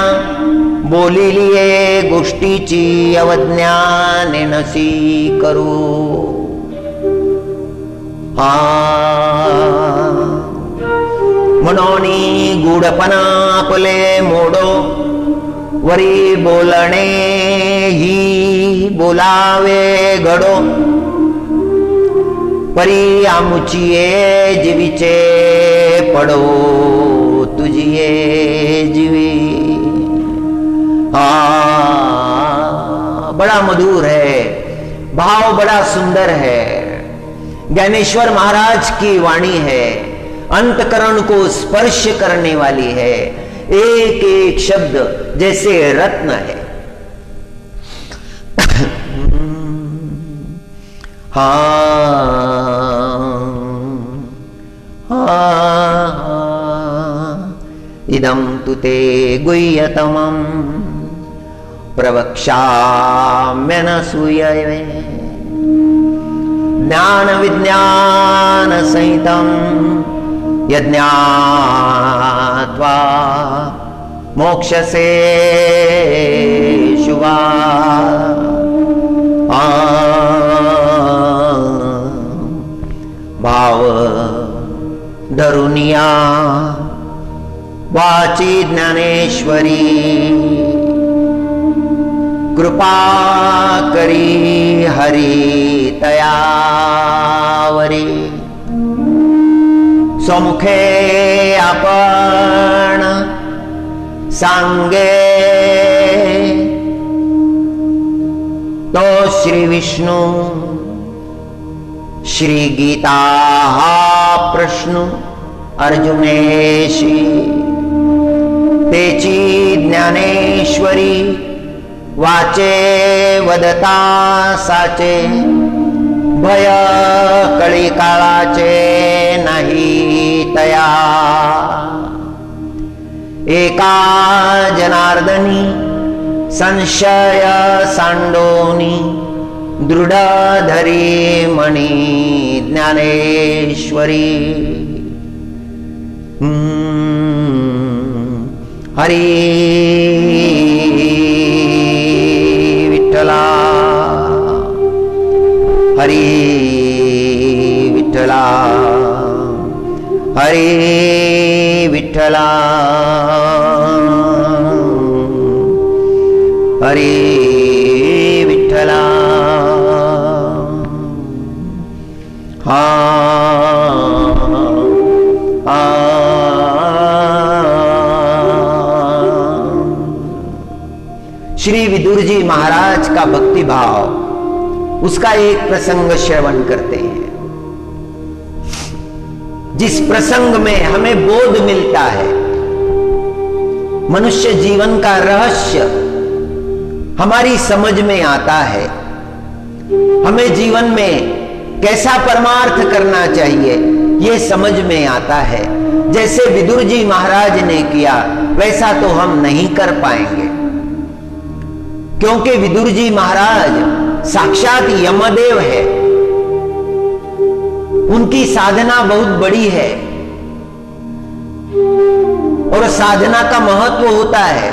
बोलिलिये गोष्टीची अवज्ञा नेनसी करू। मनोनी गूढपणा आपले मोडो, वरी बोलणे ही बोलावे घडो, परी आमुचिये जीवीचे पडो तुझिये जीवी। बड़ा मधुर है, भाव बड़ा सुंदर है। ज्ञानेश्वर महाराज की वाणी है, अंतकरण को स्पर्श करने वाली है। एक एक शब्द जैसे रत्न है। इदं तु ते गुह्यतमं प्रवक्ष्याम्यनसूयवे ज्ञान विज्ञान सहितं यज्ञात्वा मोक्षसे शुभा। भाव धरुनिया वाची ज्ञानेश्वरी कृपा करी हरि तयावरी। स्वमुखे आपण सांगे तो श्री विष्णु श्री गीता प्रश्न अर्जुनेशी तेची ज्ञानेश्वरी वाचे वदता साचे भय कळी काळाचे नाही तया। एका जनार्दनी संशय सांडोनी दृढ धरी मणी ज्ञानेश्वरी। हरी विठ्ठला हरी विठ्ठला हरी विठ्ठला हरी विठ्ठला। श्री विदुर जी महाराज का भक्ति भाव, उसका एक प्रसंग श्रवण करते हैं, जिस प्रसंग में हमें बोध मिलता है, मनुष्य जीवन का रहस्य हमारी समझ में आता है। हमें जीवन में कैसा परमार्थ करना चाहिए ये समझ में आता है। जैसे विदुर जी महाराज ने किया वैसा तो हम नहीं कर पाएंगे, क्योंकि विदुर जी महाराज साक्षात यमदेव है। उनकी साधना बहुत बड़ी है और साधना का महत्व होता है,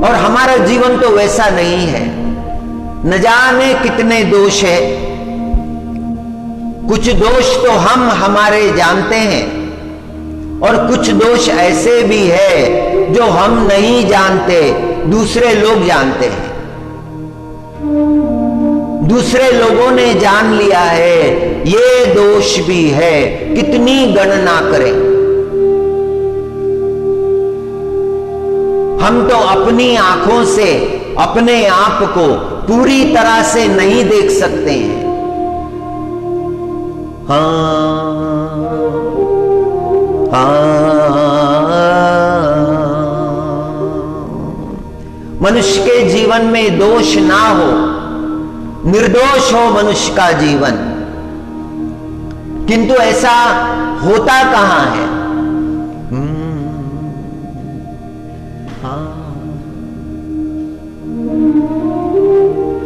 और हमारा जीवन तो वैसा नहीं है। न जाने कितने दोष है, कुछ दोष तो हम हमारे जानते हैं और कुछ दोष ऐसे भी है जो हम नहीं जानते, दूसरे लोग जानते हैं। दूसरे लोगों ने जान लिया है ये दोष भी है, कितनी गणना करें। हम तो अपनी आंखों से अपने आप को पूरी तरह से नहीं देख सकते हैं। मनुष्य के जीवन में दोष ना हो, निर्दोष हो मनुष्य का जीवन, किंतु ऐसा होता कहां है।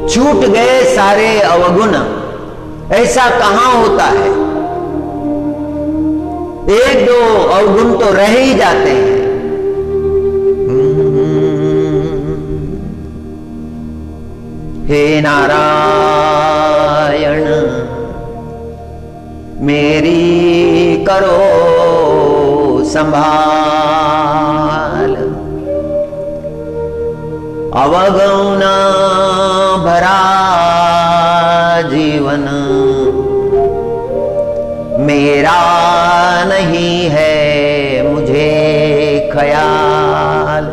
छूट गए सारे अवगुण, ऐसा कहां होता है। एक दो अवगुण तो रह ही जाते हैं। हे नारायण मेरी करो संभाल, अवगुण भरा जीवन मेरा नहीं है मुझे ख्याल।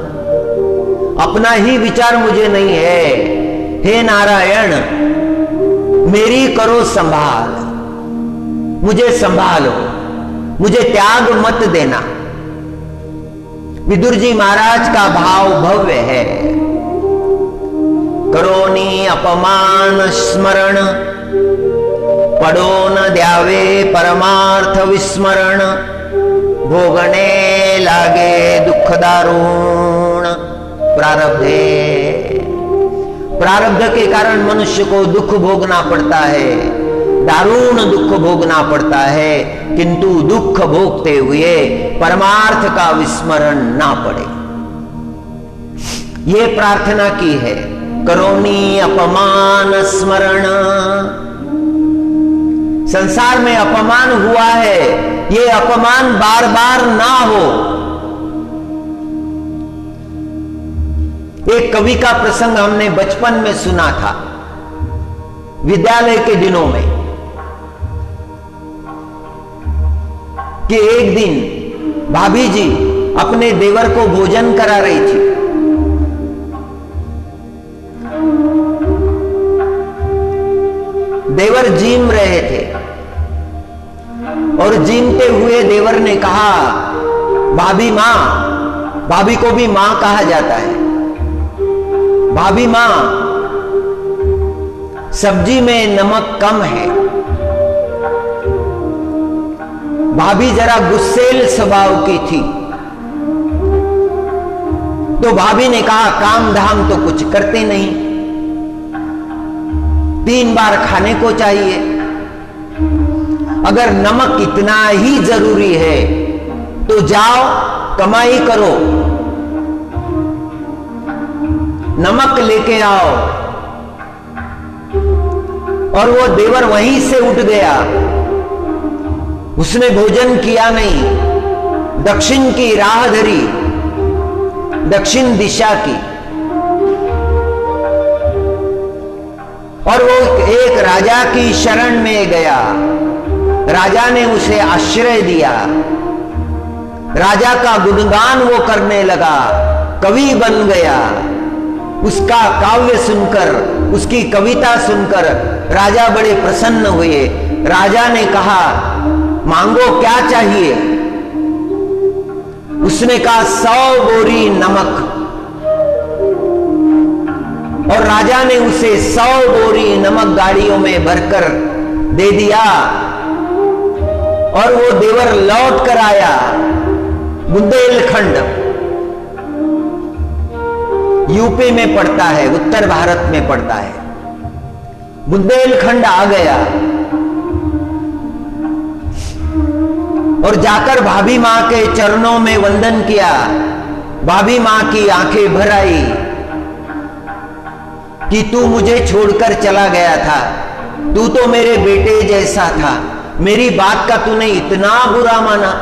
अपना ही विचार मुझे नहीं है। हे नारायण मेरी करो संभाल, मुझे संभालो, मुझे त्याग मत देना। विदुर जी महाराज का भाव भव्य है। करोनी अपमान स्मरण, पड़ो न द्यावे परमार्थ विस्मरण, भोगने लागे दुख दारुण प्रारब्धे। प्रारब्ध के कारण मनुष्य को दुख भोगना पड़ता है, दारुण दुख भोगना पड़ता है, किंतु दुख भोगते हुए परमार्थ का विस्मरण ना पड़े, ये प्रार्थना की है। करोनी अपमान स्मरण, संसार में अपमान हुआ है, ये अपमान बार बार ना हो। एक कवि का प्रसंग हमने बचपन में सुना था, विद्यालय के दिनों में, कि एक दिन भाभी जी अपने देवर को भोजन करा रही थी। देवर जीम रहे थे और जीमते हुए देवर ने कहा, भाभी मां, भाभी को भी मां कहा जाता है, भाभी मां, सब्जी में नमक कम है। भाभी जरा गुस्सेल स्वभाव की थी, तो भाभी ने कहा, काम धाम तो कुछ करते नहीं, 3 बार खाने को चाहिए, अगर नमक इतना ही जरूरी है तो जाओ कमाई करो, नमक लेके आओ। और वो देवर वहीं से उठ गया, उसने भोजन किया नहीं, दक्षिण की राह धरी, दक्षिण दिशा की, और वो एक राजा की शरण में गया। राजा ने उसे आश्रय दिया, राजा का गुणगान वो करने लगा, कवि बन गया। उसका काव्य सुनकर, उसकी कविता सुनकर राजा बड़े प्रसन्न हुए। राजा ने कहा, मांगो क्या चाहिए? उसने कहा 100 बोरी नमक, और राजा ने उसे 100 बोरी नमक गाड़ियों में भरकर दे दिया। और वो देवर लौट कर आया। बुंदेलखंड यूपी में पड़ता है, उत्तर भारत में पड़ता है। बुंदेलखंड आ गया और जाकर भाभी मां के चरणों में वंदन किया। भाभी मां की आंखें भर आई कि तू मुझे छोड़कर चला गया था, तू तो मेरे बेटे जैसा था, मेरी बात का तूने इतना बुरा माना।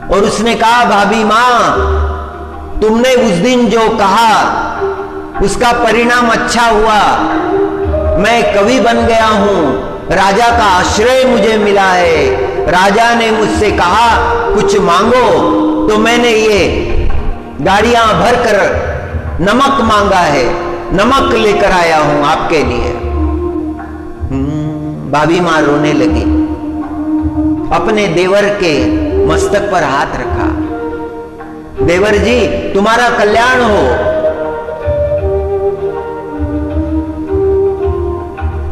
और उसने कहा, भाभी मां, तुमने उस दिन जो कहा उसका परिणाम अच्छा हुआ, मैं कवि बन गया हूं, राजा का आश्रय मुझे मिला है। राजा ने मुझसे कहा कुछ मांगो, तो मैंने ये गाड़ियां भरकर नमक मांगा है, नमक लेकर आया हूं आपके लिए। भाभी मां रोने लगी, अपने देवर के मस्तक पर हाथ रखा। देवर जी, तुम्हारा कल्याण हो।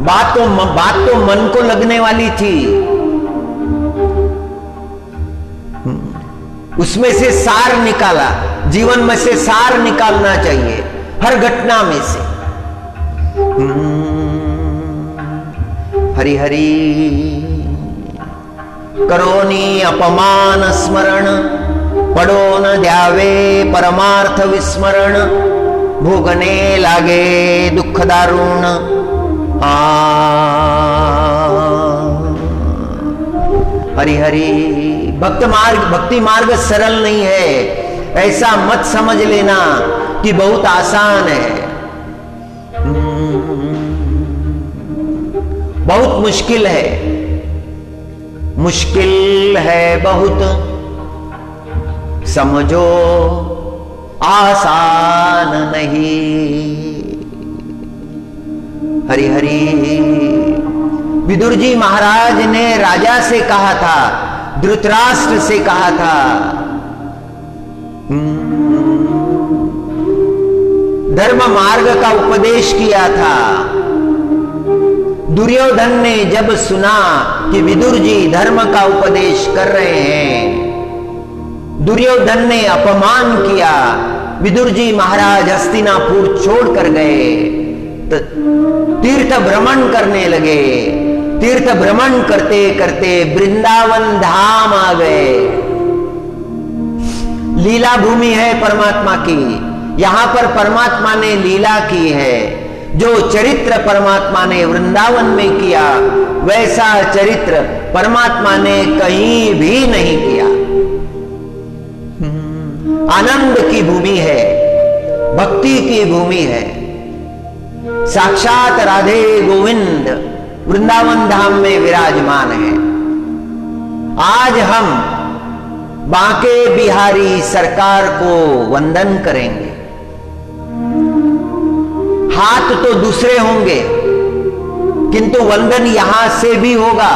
बात तो मन को लगने वाली थी, उसमें से सार निकाला। जीवन में से सार निकालना चाहिए, हर घटना में से। हरि हरि करोनी अपमान स्मरण, पड़ो न द्यावे परमार्थ विस्मरण, भोगने लागे दुख दारुण। हरि हरि भक्ति मार्ग सरल नहीं है, ऐसा मत समझ लेना कि बहुत आसान है। बहुत मुश्किल है, मुश्किल है बहुत, समझो आसान नहीं। हरि हरि विदुर जी महाराज ने राजा से कहा था, धृतराष्ट्र से कहा था, धर्म मार्ग का उपदेश किया था। दुर्योधन ने जब सुना कि विदुर जी धर्म का उपदेश कर रहे हैं, दुर्योधन ने अपमान किया। विदुर जी महाराज हस्तिनापुर छोड़कर गए, तीर्थ भ्रमण करने लगे। तीर्थ भ्रमण करते करते वृंदावन धाम आ गए। लीला भूमि है परमात्मा की, यहां पर परमात्मा ने लीला की है। जो चरित्र परमात्मा ने वृंदावन में किया, वैसा चरित्र परमात्मा ने कहीं भी नहीं किया। आनंद की भूमि है, भक्ति की भूमि है। साक्षात राधे गोविंद वृंदावन धाम में विराजमान है। आज हम बांके बिहारी सरकार को वंदन करेंगे। हाथ तो दूसरे होंगे, किंतु वंदन यहां से भी होगा।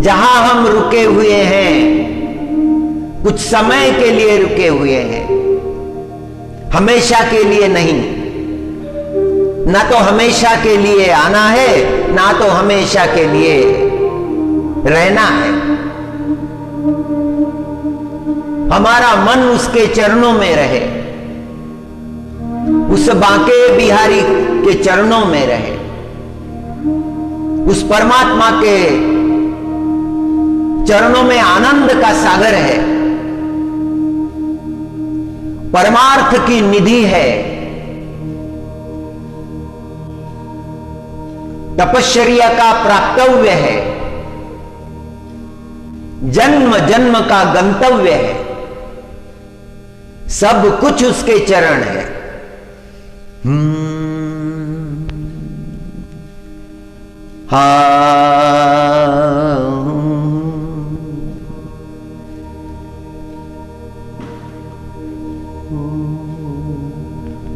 जहां हम रुके हुए हैं, कुछ समय के लिए रुके हुए हैं, हमेशा के लिए नहीं। ना तो हमेशा के लिए आना है, ना तो हमेशा के लिए रहना है। हमारा मन उसके चरणों में रहे, उस बांके बिहारी के चरणों में रहे, उस परमात्मा के चरणों में आनंद का सागर है, परमार्थ की निधि है, तपश्चर्या का प्राप्तव्य है, जन्म जन्म का गंतव्य है। सब कुछ उसके चरण है।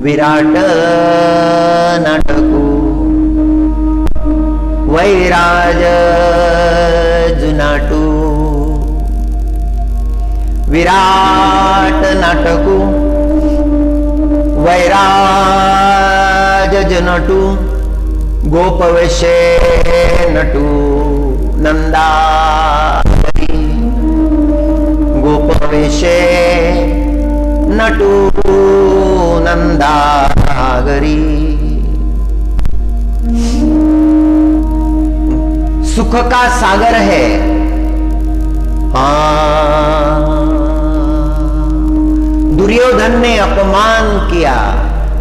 विराट नाटकू वैराज जुनाटू, विराट नाटकू वैराज जुनाटू, गोपवेशे नटू नंदारी, गोपवेशे नटू नंदागरी। सुख का सागर है। दुर्योधन ने अपमान किया,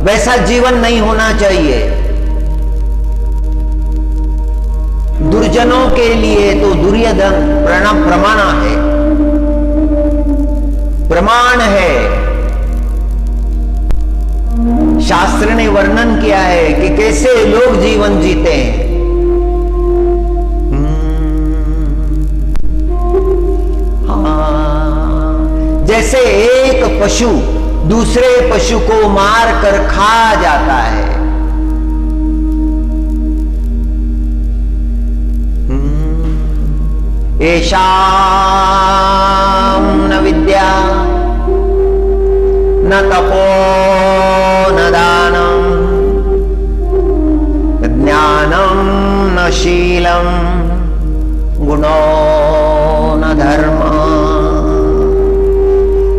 वैसा जीवन नहीं होना चाहिए। दुर्जनों के लिए तो दुर्योधन प्रमाण है, प्रमाण है। शास्त्र ने वर्णन किया है कि कैसे लोग जीवन जीते हैं। जैसे एक पशु दूसरे पशु को मार कर खा जाता है, एषां न विद्या न तपो न दानं ज्ञानं न शीलं गुणो न धर्म।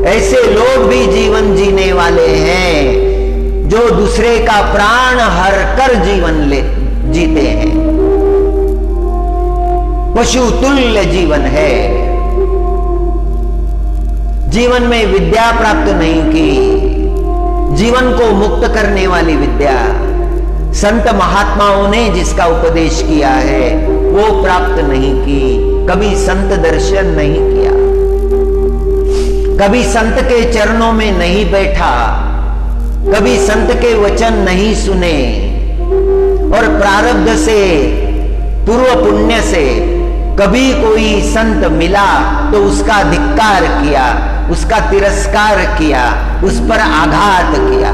ऐसे लोग भी जीवन जीने वाले हैं जो दूसरे का प्राण हर कर जीवन जीते हैं। पशु तुल्य जीवन है। जीवन में विद्या प्राप्त नहीं की, जीवन को मुक्त करने वाली विद्या संत महात्माओं ने जिसका उपदेश किया है वो प्राप्त नहीं की। कभी संत दर्शन नहीं किया, कभी संत के चरणों में नहीं बैठा, कभी संत के वचन नहीं सुने, और प्रारब्ध से पूर्व पुण्य से कभी कोई संत मिला तो उसका धिक्कार किया, उसका तिरस्कार किया, उस पर आघात किया।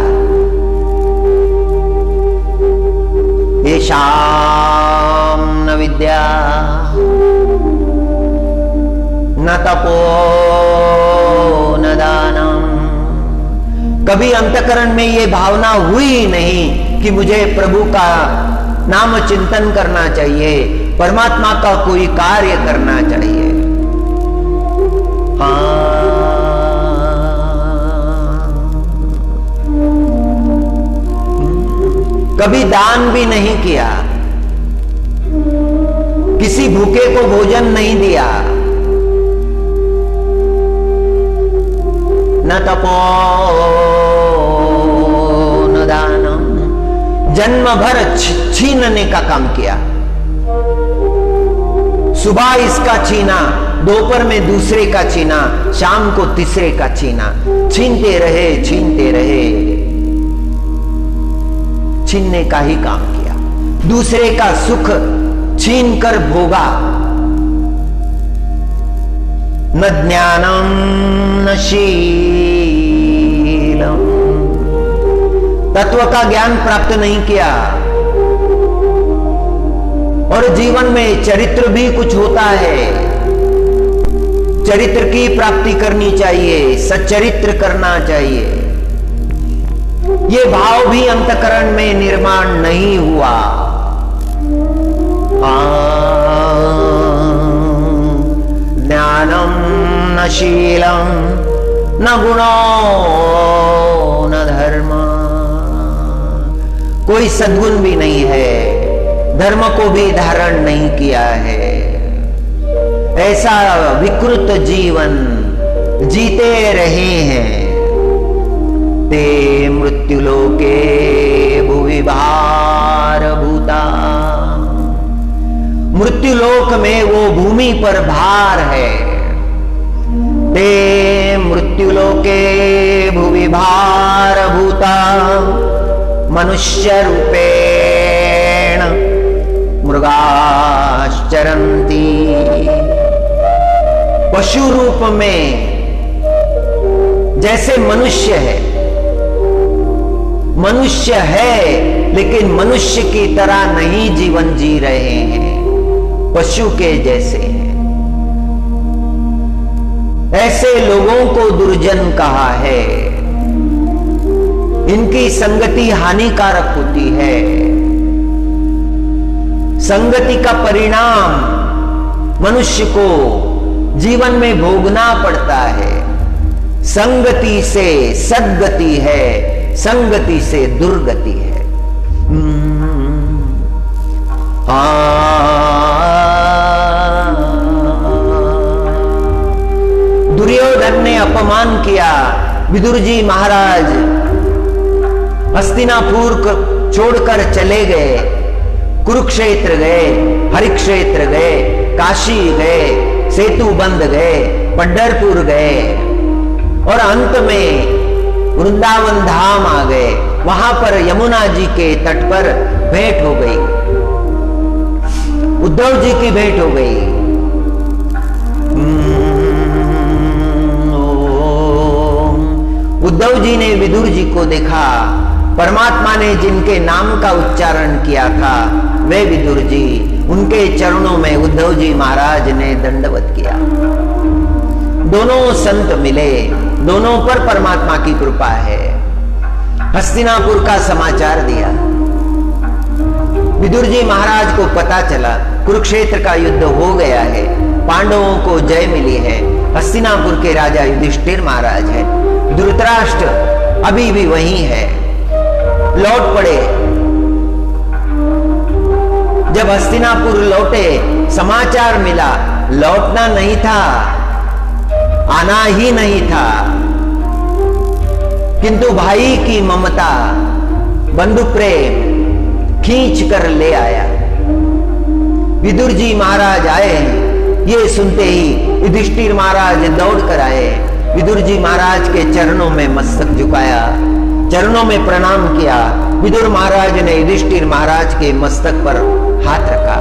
येषां न विद्या तपो न दानम। कभी अंतकरण में ये भावना हुई नहीं कि मुझे प्रभु का नाम चिंतन करना चाहिए, परमात्मा का कोई कार्य करना चाहिए। कभी दान भी नहीं किया, किसी भूखे को भोजन नहीं दिया। न तपो न दानम, जन्म भर छीनने का काम किया। सुबह इसका छीना, दोपहर में दूसरे का छीना, शाम को तीसरे का छीना, छीनते रहे छीनते रहे, छीनने का ही काम किया। दूसरे का सुख छीन कर भोगा। न ज्ञानम न शीलम, तत्व का ज्ञान प्राप्त नहीं किया। और जीवन में चरित्र भी कुछ होता है, चरित्र की प्राप्ति करनी चाहिए, सच्चरित्र करना चाहिए। ये भाव भी अंतकरण में निर्माण नहीं हुआ। ज्ञानम न शीलम न गुणो न धर्म, कोई सद्गुण भी नहीं है, धर्म को भी धारण नहीं किया है। ऐसा विकृत जीवन जीते रहे हैं। ते मृत्युलोके भुवि भारभूता, मृत्युलोक में वो भूमि पर भार है। ते मृत्युलोके भुवि भारभूता, मनुष्य रूपेण मृगाश्चरन्ति, पशु रूप में जैसे मनुष्य है, मनुष्य है लेकिन मनुष्य की तरह नहीं जीवन जी रहे हैं, पशु के जैसे हैं। ऐसे लोगों को दुर्जन कहा है। इनकी संगति हानिकारक होती है। संगति का परिणाम मनुष्य को जीवन में भोगना पड़ता है। संगति से सद्गति है, संगति से दुर्गति है। दुर्योधन ने अपमान किया। विदुर जी महाराज हस्तिनापुर छोड़कर चले गए, कुरुक्षेत्र गए, हरिक्षेत्र गए, काशी गए, सेतु बंद गए, पंढरपुर गए और अंत में वृंदावन धाम आ गए। वहां पर यमुना जी के तट पर भेंट हो गई, उद्धव जी की भेंट हो गई। उद्धव जी ने विदुर जी को देखा। परमात्मा ने जिनके नाम का उच्चारण किया था वे विदुर जी, उनके चरणों में उद्धव जी महाराज ने दंडवत किया। दोनों संत मिले, दोनों पर परमात्मा की कृपा है। हस्तिनापुर का समाचार दिया। विदुर जी महाराज को पता चला कुरुक्षेत्र का युद्ध हो गया है, पांडवों को जय मिली है। हस्तिनापुर के राजा युधिष्ठिर महाराज है, धृतराष्ट्र अभी भी वहीं है, लौट पड़े। जब हस्तिनापुर लौटे समाचार मिला, लौटना नहीं था, आना ही नहीं था, किंतु भाई की ममता, बंधु प्रेम खींच कर ले आया। विदुर जी महाराज आए, ये सुनते ही युधिष्ठिर महाराज दौड़ कर आए। विदुर जी महाराज के चरणों में मस्तक झुकाया, चरणों में प्रणाम किया। विदुर महाराज ने युधिष्ठिर महाराज के मस्तक पर हाथ रखा।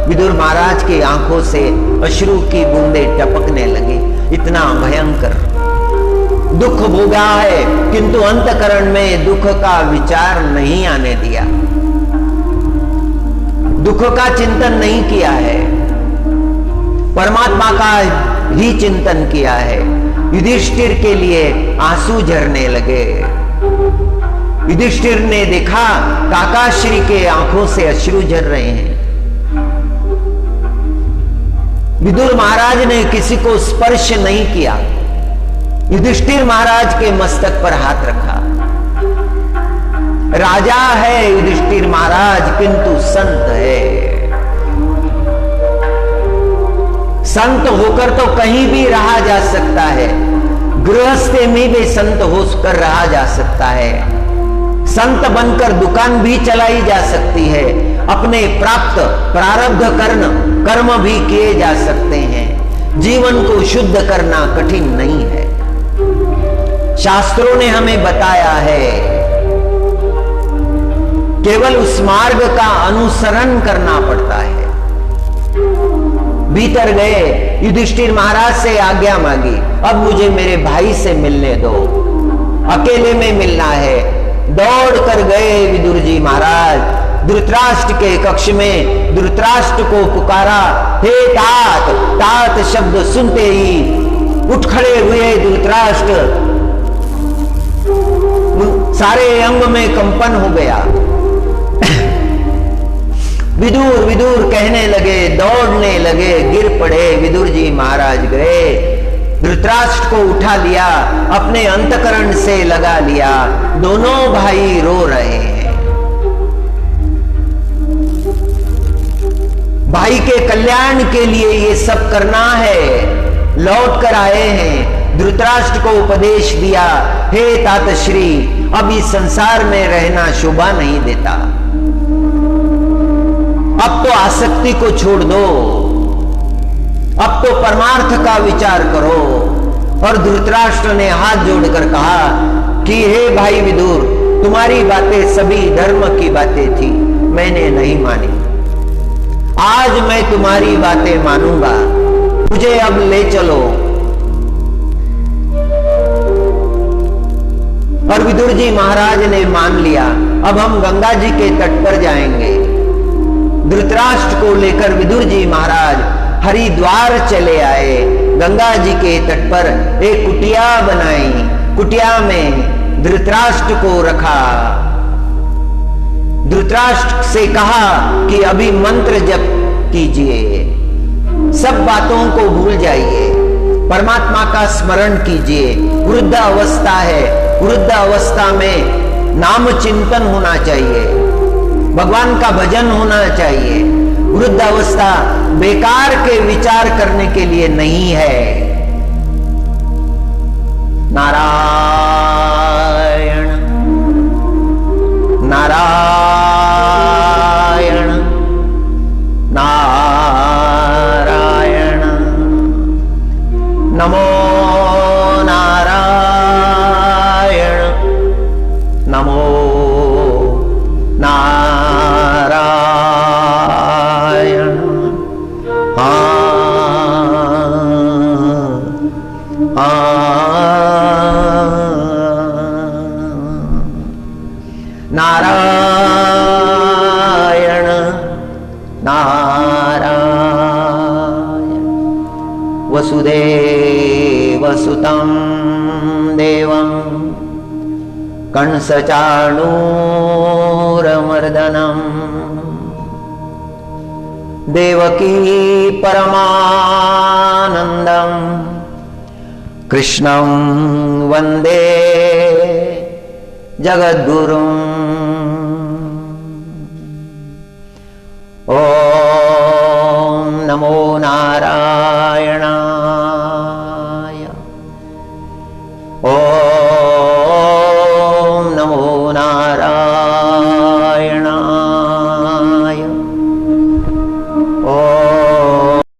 विदुर महाराज की आंखों से अश्रु की बूंदें टपकने लगी। इतना भयंकर दुख भोगा है, किंतु अंतकरण में दुख का विचार नहीं आने दिया, दुख का चिंतन नहीं किया है। परमात्मा का ही चिंतन किया है। युधिष्ठिर के लिए आंसू झरने लगे। युधिष्ठिर ने देखा काकाश्री के आंखों से अश्रु झर रहे हैं। विदुर महाराज ने किसी को स्पर्श नहीं किया। युधिष्ठिर महाराज के मस्तक पर हाथ रखा। राजा है युधिष्ठिर महाराज, किंतु संत है। संत होकर तो कहीं भी रहा जा सकता है, गृहस्थी में भी संत होकर रहा जा सकता है। संत बनकर दुकान भी चलाई जा सकती है। अपने प्राप्त प्रारब्ध कर्म भी किए जा सकते हैं। जीवन को शुद्ध करना कठिन नहीं है। शास्त्रों ने हमें बताया है, केवल उस मार्ग का अनुसरण करना पड़ता है। भीतर गए, युधिष्ठिर महाराज से आज्ञा मांगी, अब मुझे मेरे भाई से मिलने दो, अकेले में मिलना है। दौड़ कर गए विदुर जी महाराज धृतराष्ट्र के कक्ष में। धृतराष्ट्र को पुकारा, हे तात। तात शब्द सुनते ही उठ खड़े हुए धृतराष्ट्र, सारे अंग में कंपन हो गया। विदुर विदुर कहने लगे, दौड़ने लगे, गिर पड़े। विदुर जी महाराज गए, धृतराष्ट्र को उठा लिया, अपने अंतकरण से लगा लिया। दोनों भाई रो रहे हैं। भाई के कल्याण के लिए ये सब करना है। लौट कर आए हैं। धृतराष्ट्र को उपदेश दिया, हे तातश्री, अब इस संसार में रहना शोभा नहीं देता। अब तो आसक्ति को छोड़ दो, अब तो परमार्थ का विचार करो। और धृतराष्ट्र ने हाथ जोड़कर कहा कि हे भाई विदुर, तुम्हारी बातें सभी धर्म की बातें थी, मैंने नहीं मानी। आज मैं तुम्हारी बातें मानूंगा, मुझे अब ले चलो। और विदुर जी महाराज ने मान लिया, अब हम गंगा जी के तट पर जाएंगे। धृतराष्ट्र को लेकर विदुर जी महाराज हरिद्वार चले आए। गंगा जी के तट पर एक कुटिया बनाई। कुटिया में धृतराष्ट्र को रखा। धृतराष्ट्र से कहा कि अभी मंत्र जप कीजिए, सब बातों को भूल जाइए, परमात्मा का स्मरण कीजिए। वृद्ध अवस्था है, वृद्ध अवस्था में नाम चिंतन होना चाहिए, भगवान का भजन होना चाहिए। वृद्ध अवस्था बेकार के विचार करने के लिए नहीं है। नारायण नारायण नारायण, नमो नारायण नमो नारायण। नारायण नारायण, वसुदेवसुतं देवं कंसचाणूरमर्दनम्, देवकी परमानन्दं कृष्णं वन्दे जगद्गुरुम्।